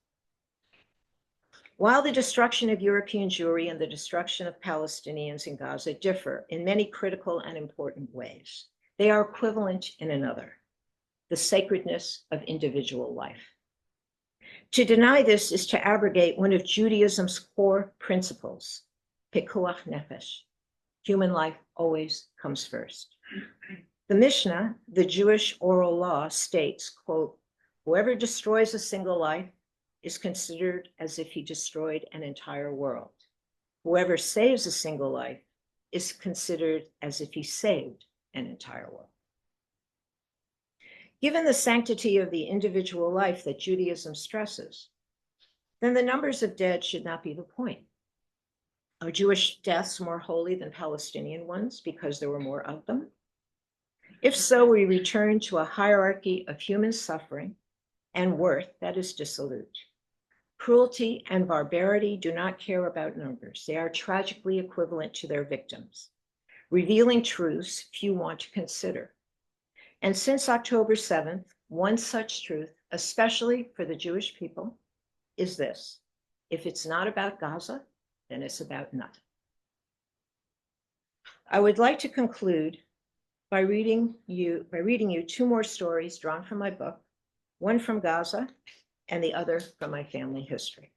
While the destruction of European Jewry and the destruction of Palestinians in Gaza differ in many critical and important ways, they are equivalent in another, the sacredness of individual life. To deny this is to abrogate one of Judaism's core principles, pikuach nefesh, Human life always comes first. The Mishnah, the Jewish oral law, states, quote, whoever destroys a single life is considered as if he destroyed an entire world. Whoever saves a single life is considered as if he saved an entire world. Given the sanctity of the individual life that Judaism stresses, then the numbers of dead should not be the point. Are Jewish deaths more holy than Palestinian ones because there were more of them? If so, we return to a hierarchy of human suffering and worth that is dissolute. Cruelty and barbarity do not care about numbers. They are tragically equivalent to their victims, revealing truths few want to consider. And since October 7th, one such truth, especially for the Jewish people, is this: if it's not about Gaza, then it's about nothing. I would like to conclude by reading you two more stories drawn from my book, one from Gaza and the other from my family history.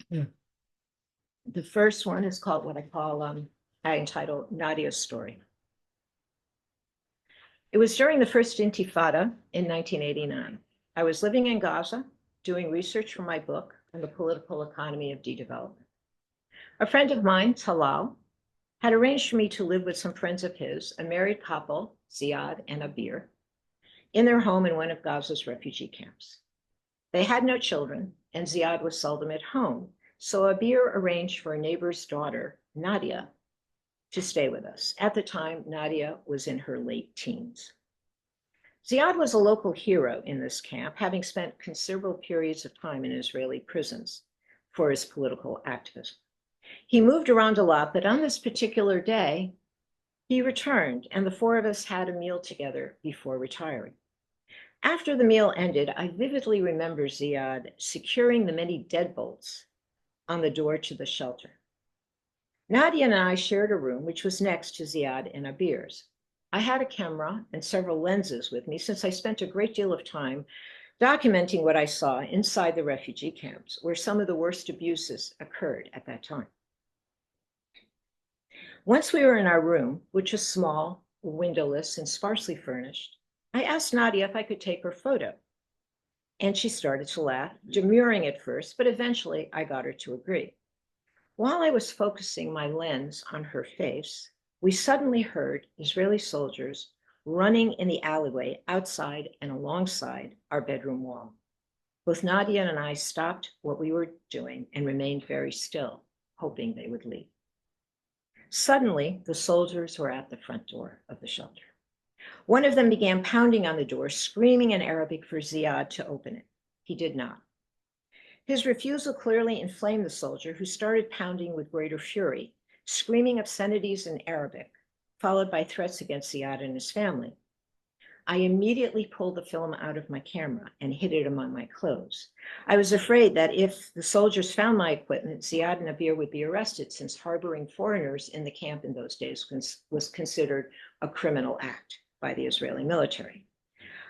The first one is called I entitled Nadia's Story. It was during the first Intifada in 1989. I was living in Gaza, doing research for my book on the political economy of de-development. A friend of mine, Talal, had arranged for me to live with some friends of his, a married couple, Ziad and Abir, in their home in one of Gaza's refugee camps. They had no children, and Ziad was seldom at home, so Abir arranged for a neighbor's daughter, Nadia, to stay with us. At the time, Nadia was in her late teens. Ziad was a local hero in this camp, having spent considerable periods of time in Israeli prisons for his political activism. He moved around a lot, but on this particular day, he returned, and the four of us had a meal together before retiring. After the meal ended, I vividly remember Ziad securing the many deadbolts on the door to the shelter. Nadia and I shared a room which was next to Ziad and Abir's. I had a camera and several lenses with me since I spent a great deal of time documenting what I saw inside the refugee camps, where some of the worst abuses occurred at that time. Once we were in our room, which was small, windowless, and sparsely furnished, I asked Nadia if I could take her photo. And she started to laugh, demurring at first, but eventually I got her to agree. While I was focusing my lens on her face, we suddenly heard Israeli soldiers running in the alleyway outside and alongside our bedroom wall. Both Nadia and I stopped what we were doing and remained very still, hoping they would leave. Suddenly, the soldiers were at the front door of the shelter. One of them began pounding on the door, screaming in Arabic for Ziad to open it. He did not. His refusal clearly inflamed the soldier, who started pounding with greater fury, screaming obscenities in Arabic, followed by threats against Ziad and his family. I immediately pulled the film out of my camera and hid it among my clothes. I was afraid that if the soldiers found my equipment, Ziad and Abir would be arrested, since harboring foreigners in the camp in those days was considered a criminal act by the Israeli military.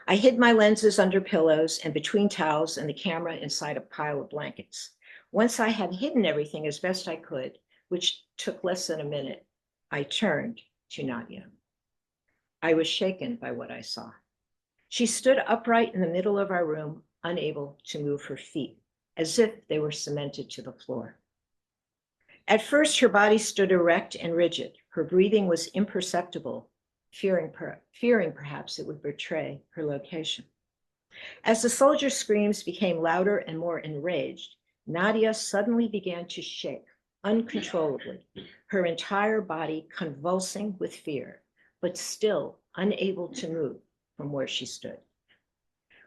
I hid my lenses under pillows and between towels, and the camera inside a pile of blankets. Once I had hidden everything as best I could, which took less than a minute, I turned to Nadia. I was shaken by what I saw. She stood upright in the middle of our room, unable to move her feet, as if they were cemented to the floor. At first, her body stood erect and rigid. Her breathing was imperceptible, fearing perhaps it would betray her location. As the soldiers' screams became louder and more enraged, Nadia suddenly began to shake uncontrollably, her entire body convulsing with fear, but still unable to move from where she stood.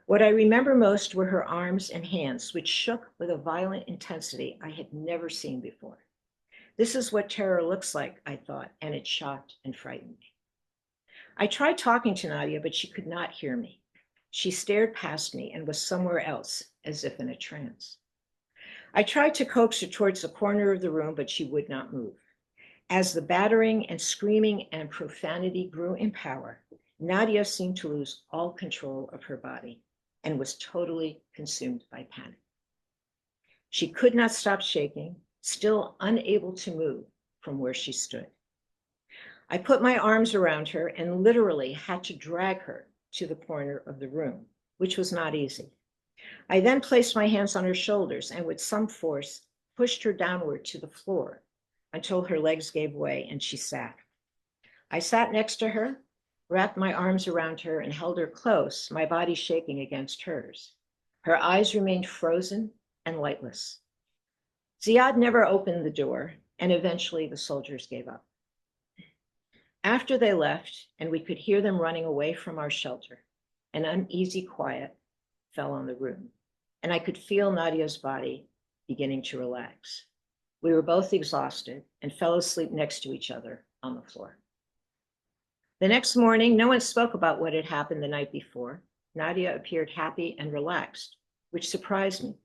What I remember most were her arms and hands, which shook with a violent intensity I had never seen before. This is what terror looks like, I thought, and it shocked and frightened me. I tried talking to Nadia, but she could not hear me. She stared past me and was somewhere else, as if in a trance. I tried to coax her towards the corner of the room, but she would not move. As the battering and screaming and profanity grew in power, Nadia seemed to lose all control of her body and was totally consumed by panic. She could not stop shaking, still unable to move from where she stood. I put my arms around her and literally had to drag her to the corner of the room, which was not easy. I then placed my hands on her shoulders and with some force pushed her downward to the floor until her legs gave way and she sat. I sat next to her, wrapped my arms around her and held her close, my body shaking against hers. Her eyes remained frozen and lightless. Ziad never opened the door, and eventually the soldiers gave up. After they left, and we could hear them running away from our shelter, an uneasy quiet fell on the room, and I could feel Nadia's body beginning to relax. We were both exhausted and fell asleep next to each other on the floor. The next morning, no one spoke about what had happened the night before. Nadia appeared happy and relaxed, which surprised me.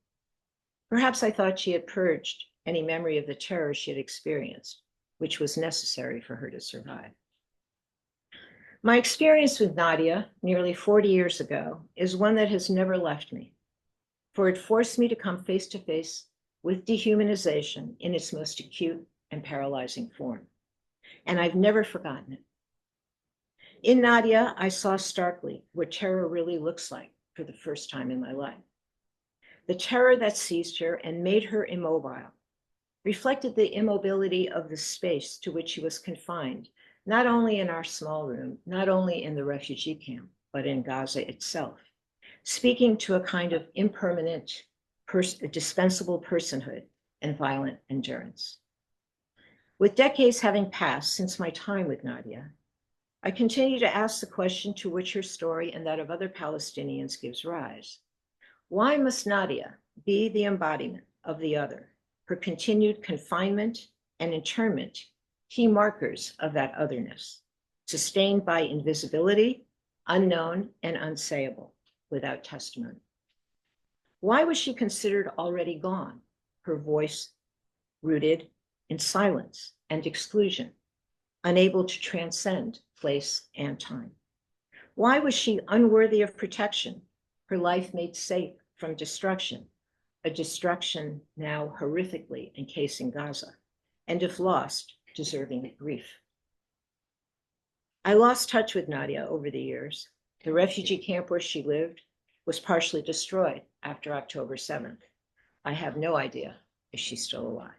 Perhaps I thought she had purged any memory of the terror she had experienced, which was necessary for her to survive. My experience with Nadia nearly 40 years ago is one that has never left me, for it forced me to come face to face with dehumanization in its most acute and paralyzing form. And I've never forgotten it. In Nadia, I saw starkly what terror really looks like for the first time in my life. The terror that seized her and made her immobile reflected the immobility of the space to which she was confined, not only in our small room, not only in the refugee camp, but in Gaza itself, speaking to a kind of impermanent, dispensable personhood and violent endurance. With decades having passed since my time with Nadia, I continue to ask the question to which her story and that of other Palestinians gives rise. Why must Nadia be the embodiment of the other, her continued confinement and internment, key markers of that otherness, sustained by invisibility, unknown and unsayable, without testimony? Why was she considered already gone, her voice rooted in silence and exclusion, unable to transcend place and time? Why was she unworthy of protection, her life made safe from destruction, a destruction now horrifically encasing Gaza, and if lost, deserving grief? I lost touch with Nadia over the years. The refugee camp where she lived was partially destroyed after October 7th. I have no idea if she's still alive.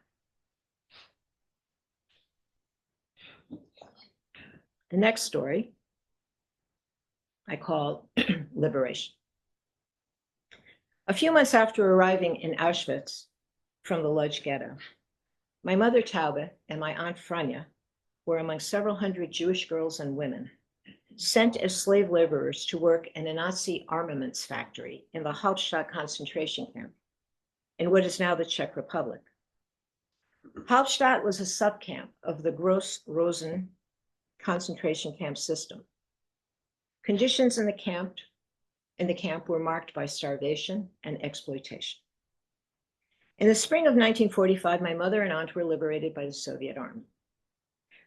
The next story I call Liberation. A few months after arriving in Auschwitz from the Lodz ghetto, my mother Taube and my aunt Franja were among several hundred Jewish girls and women sent as slave laborers to work in a Nazi armaments factory in the Hauptstadt concentration camp, in what is now the Czech Republic. Hauptstadt was a subcamp of the Gross-Rosen concentration camp system. Conditions in the camp were marked by starvation and exploitation. In the spring of 1945, my mother and aunt were liberated by the Soviet army.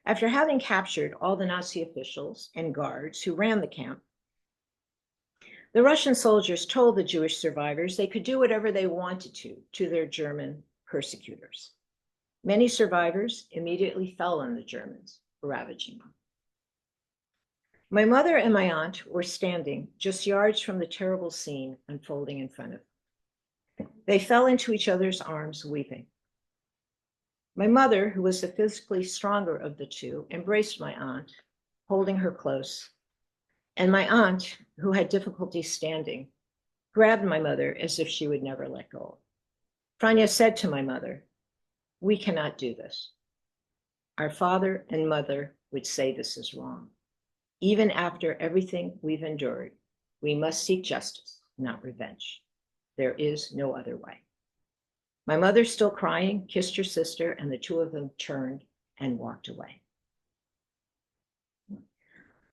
After having captured all the Nazi officials and guards who ran the camp, the Russian soldiers told the Jewish survivors they could do whatever they wanted to their German persecutors. Many survivors immediately fell on the Germans, ravaging them. My mother and my aunt were standing just yards from the terrible scene unfolding in front of them. They fell into each other's arms, weeping. My mother, who was the physically stronger of the two, embraced my aunt, holding her close, and my aunt, who had difficulty standing, grabbed my mother as if she would never let go. Franja said to my mother, "We cannot do this. Our father and mother would say this is wrong. Even after everything we've endured, we must seek justice, not revenge. There is no other way." My mother, still crying, kissed her sister, and the two of them turned and walked away.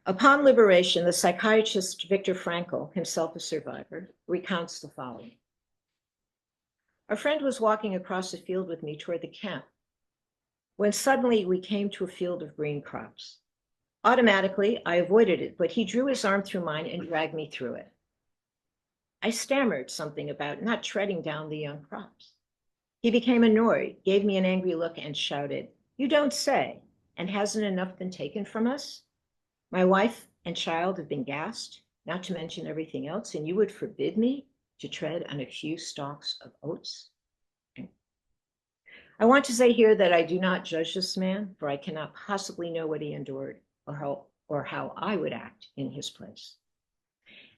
Upon liberation, the psychiatrist Viktor Frankl, himself a survivor, recounts the following. A friend was walking across the field with me toward the camp, when suddenly we came to a field of green crops. Automatically, I avoided it, but he drew his arm through mine and dragged me through it. I stammered something about not treading down the young crops. He became annoyed, gave me an angry look, and shouted, "You don't say, and hasn't enough been taken from us? My wife and child have been gassed, not to mention everything else, and you would forbid me to tread on a few stalks of oats?" I want to say here that I do not judge this man, for I cannot possibly know what he endured or how I would act in his place.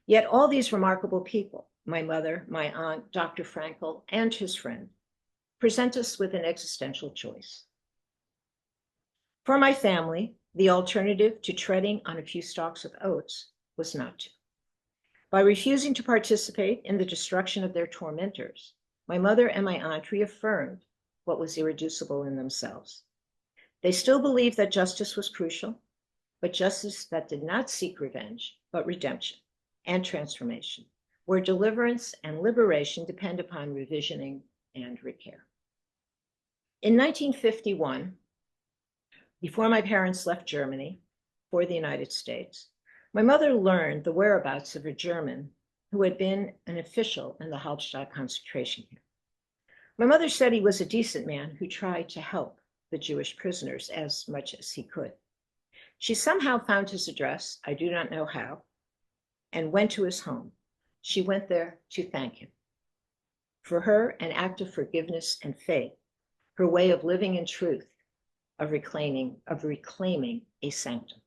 Yet all these remarkable people, my mother, my aunt, Dr. Frankel, and his friend, present us with an existential choice. For my family, the alternative to treading on a few stalks of oats was not to. By refusing to participate in the destruction of their tormentors, my mother and my aunt reaffirmed what was irreducible in themselves. They still believed that justice was crucial, but justice that did not seek revenge, but redemption and transformation, where deliverance and liberation depend upon revisioning and repair. In 1951, before my parents left Germany for the United States, my mother learned the whereabouts of a German who had been an official in the Hallstatt concentration camp. My mother said he was a decent man who tried to help the Jewish prisoners as much as he could. She somehow found his address, I do not know how, and went to his home. She went there to thank him. For her, an act of forgiveness and faith, her way of living in truth, of reclaiming a sanctum.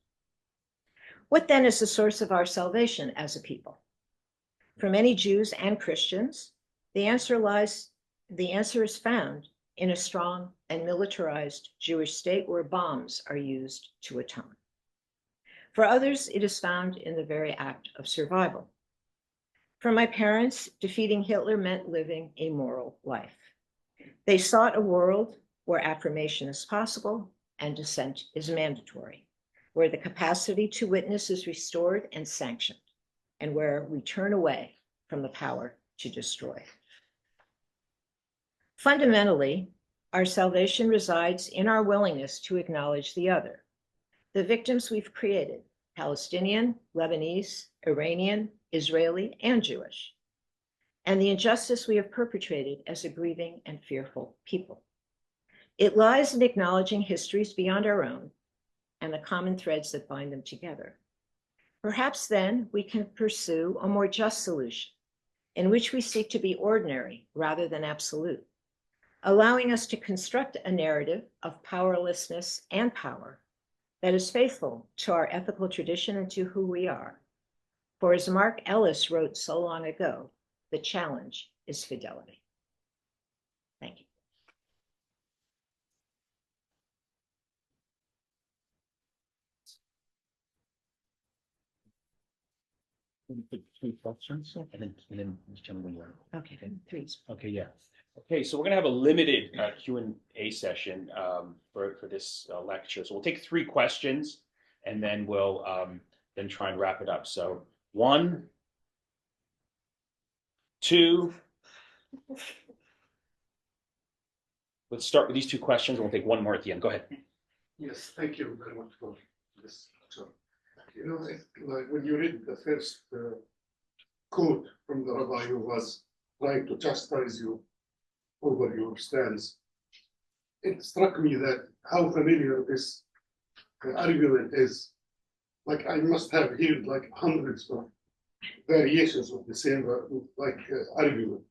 What then is the source of our salvation as a people? For many Jews and Christians, the answer is found in a strong and militarized Jewish state where bombs are used to atone. For others, it is found in the very act of survival. For my parents, defeating Hitler meant living a moral life. They sought a world where affirmation is possible and dissent is mandatory, where the capacity to witness is restored and sanctioned, and where we turn away from the power to destroy. Fundamentally, our salvation resides in our willingness to acknowledge the other, the victims we've created, Palestinian, Lebanese, Iranian, Israeli, and Jewish, and the injustice we have perpetrated as a grieving and fearful people. It lies in acknowledging histories beyond our own and the common threads that bind them together. Perhaps then we can pursue a more just solution in which we seek to be ordinary rather than absolute, allowing us to construct a narrative of powerlessness and power that is faithful to our ethical tradition and to who we are. For as Mark Ellis wrote so long ago, the challenge is fidelity. Thank you. Three questions, and then this gentleman. Okay, three. Okay, yeah. Okay, so we're gonna have a limited Q&A session for this lecture. So we'll take three questions, and then we'll then try and wrap it up. So 1, 2. Let's start with these two questions, and we'll take one more at the end. Go ahead. Yes, thank you very much for this. So, you know, like when you read the first quote from the rabbi who was trying to chastise you over your stance, it struck me that how familiar this argument is. Like I must have heard like hundreds of variations of the same argument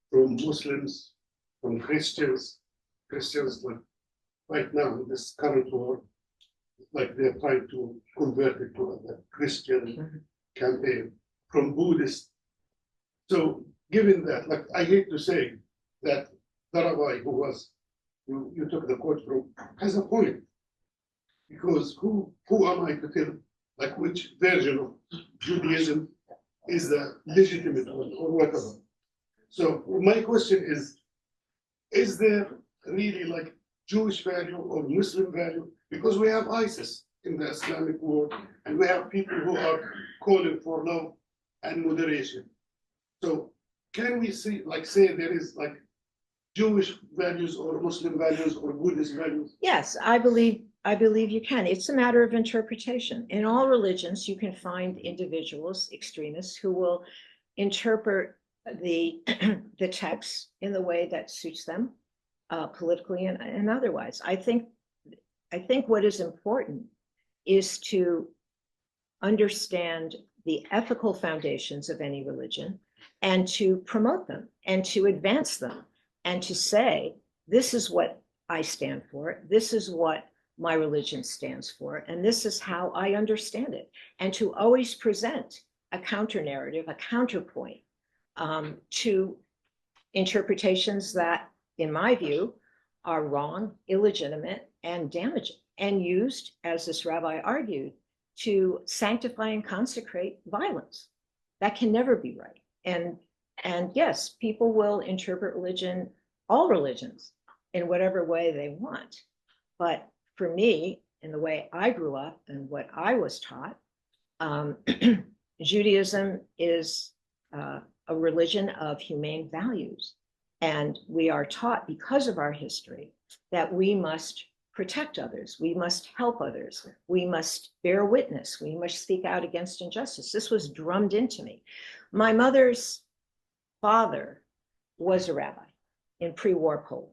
from Muslims, from Christians like right now in this current war, like they're trying to convert it to a Christian campaign, from Buddhists. So given that, like I hate to say that the rabbi who was, you took the quote from, has a point. Because who am I to tell, like which version of Judaism is the legitimate one or whatever? So my question is there really like Jewish value or Muslim value? Because we have ISIS in the Islamic world, and we have people who are calling for love and moderation. So can we say there is like Jewish values or Muslim values or Buddhist values? Yes, I believe you can. It's a matter of interpretation. In all religions, you can find individuals, extremists, who will interpret the the text in the way that suits them, politically and otherwise. I think what is important is to understand the ethical foundations of any religion and to promote them and to advance them and to say, this is what I stand for, this is what my religion stands for, and this is how I understand it. And to always present a counter narrative, a counterpoint to interpretations that, in my view, are wrong, illegitimate, and damaging, and used, as this rabbi argued, to sanctify and consecrate violence. That can never be right. And yes, people will interpret religion, all religions, in whatever way they want. But for me, in the way I grew up and what I was taught, Judaism is a religion of humane values. And we are taught, because of our history, that we must protect others, we must help others, we must bear witness, we must speak out against injustice. This was drummed into me. My mother's father was a rabbi in pre-war Poland,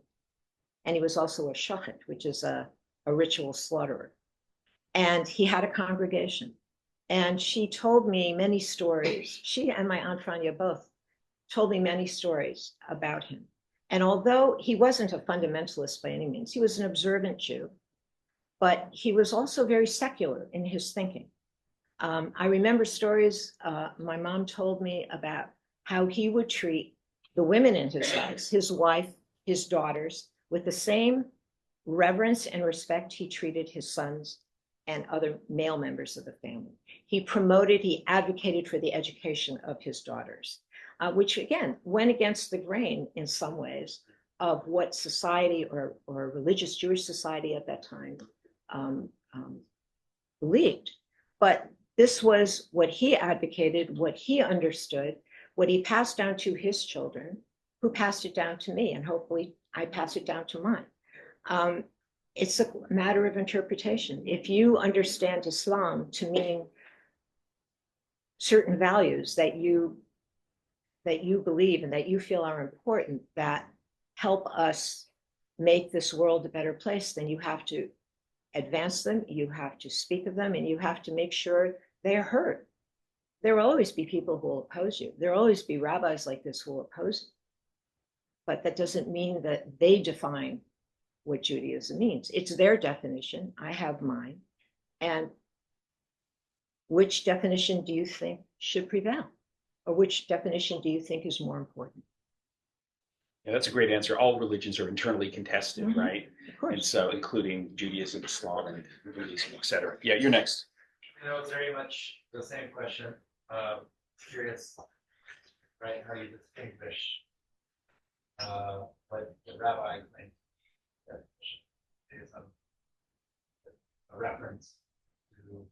and he was also a shochet, which is a ritual slaughterer. And he had a congregation. And she told me many stories. She and my Aunt Franya both told me many stories about him. And although he wasn't a fundamentalist by any means, he was an observant Jew, but he was also very secular in his thinking. I remember stories my mom told me about how he would treat the women in his house, his wife, his daughters, with the same reverence and respect he treated his sons and other male members of the family. He advocated for the education of his daughters, which again went against the grain in some ways of what society or religious Jewish society at that time believed. But this was what he advocated, what he understood, what he passed down to his children, who passed it down to me, and hopefully I pass it down to mine. It's a matter of interpretation. If you understand Islam to mean certain values that you believe and that you feel are important, that help us make this world a better place, then you have to advance them, you have to speak of them, and you have to make sure they are heard. There will always be people who will oppose you. There will always be rabbis like this who will oppose you. But that doesn't mean that they define what Judaism means. It's their definition. I have mine. And which definition do you think should prevail? Or which definition do you think is more important? Yeah, that's a great answer. All religions are internally contested, right? Of course. And so including Judaism, Islam, and Buddhism, et cetera. Yeah, you're next. It's very much the same question. Curious, right, how you distinguish what the rabbi think that is a reference to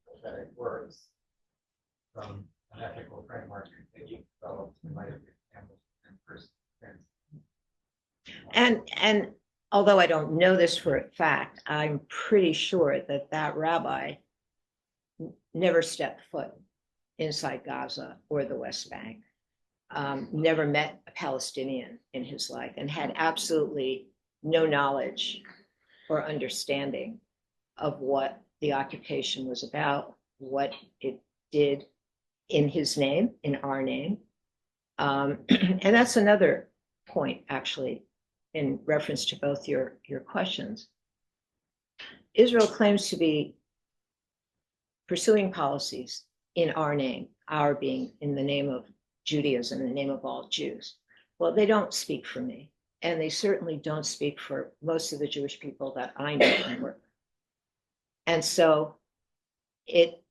prophetic words from an ethical framework that you developed in light of your family and first experience. And although I don't know this for a fact, I'm pretty sure that rabbi never stepped foot inside Gaza or the West Bank, never met a Palestinian in his life, and had absolutely no knowledge or understanding of what the occupation was about, what it did in his name, in our name. And that's another point, actually, in reference to both your questions. Israel claims to be pursuing policies in our name, our being in the name of Judaism, in the name of all Jews. Well, they don't speak for me, and they certainly don't speak for most of the Jewish people that I know and work with. And so it,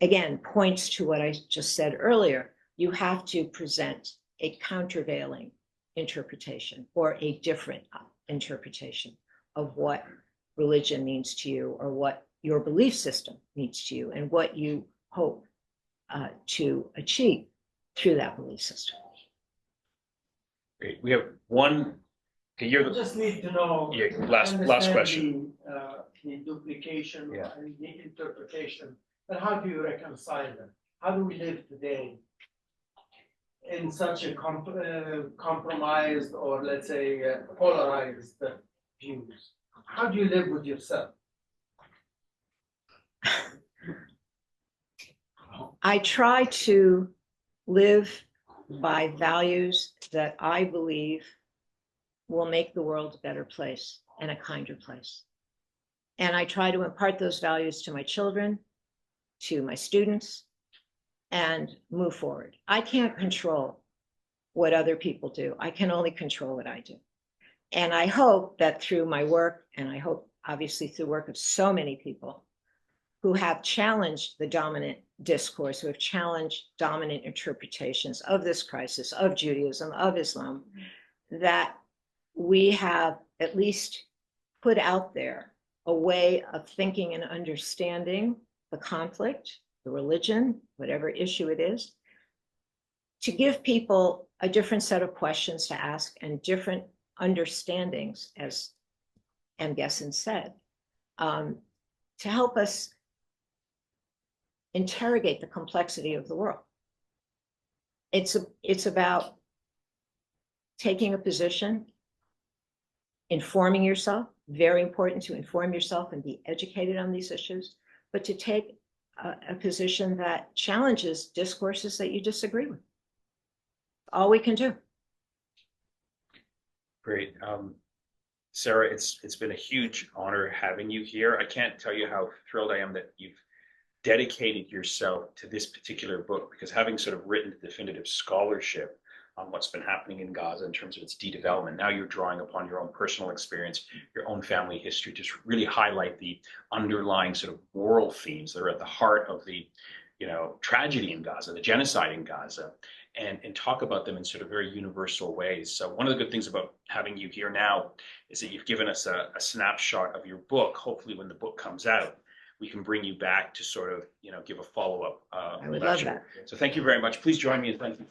again, points to what I just said earlier. You have to present a countervailing interpretation or a different interpretation of what religion means to you, or what your belief system means to you, and what you hope to achieve through that belief system. Great. We have one. Okay, you're I just need to know. Yeah, last question. The duplication Yeah. and the interpretation, but how do you reconcile them? How do we live today in such a compromised or let's say polarized views? How do you live with yourself? I try to live by values that I believe will make the world a better place and a kinder place. And I try to impart those values to my children, to my students, and move forward. I can't control what other people do. I can only control what I do. And I hope that through my work, and I hope obviously through the work of so many people who have challenged the dominant discourse, who have challenged dominant interpretations of this crisis, of Judaism, of Islam, that we have at least put out there a way of thinking and understanding the conflict, the religion, whatever issue it is, to give people a different set of questions to ask and different understandings, as M. Gesson said, to help us interrogate the complexity of the world. It's about taking a position, informing yourself, very important to inform yourself and be educated on these issues, but to take a position that challenges discourses that you disagree with. All we can do. Great. Sarah, it's been a huge honor having you here. I can't tell you how thrilled I am that you've dedicated yourself to this particular book, because having sort of written definitive scholarship on what's been happening in Gaza in terms of its de-development, now you're drawing upon your own personal experience, your own family history to really highlight the underlying sort of moral themes that are at the heart of the, tragedy in Gaza, the genocide in Gaza, and talk about them in sort of very universal ways. So one of the good things about having you here now is that you've given us a snapshot of your book. Hopefully when the book comes out, we can bring you back to sort of, give a follow-up I would love that. So thank you very much. Please join me in thanking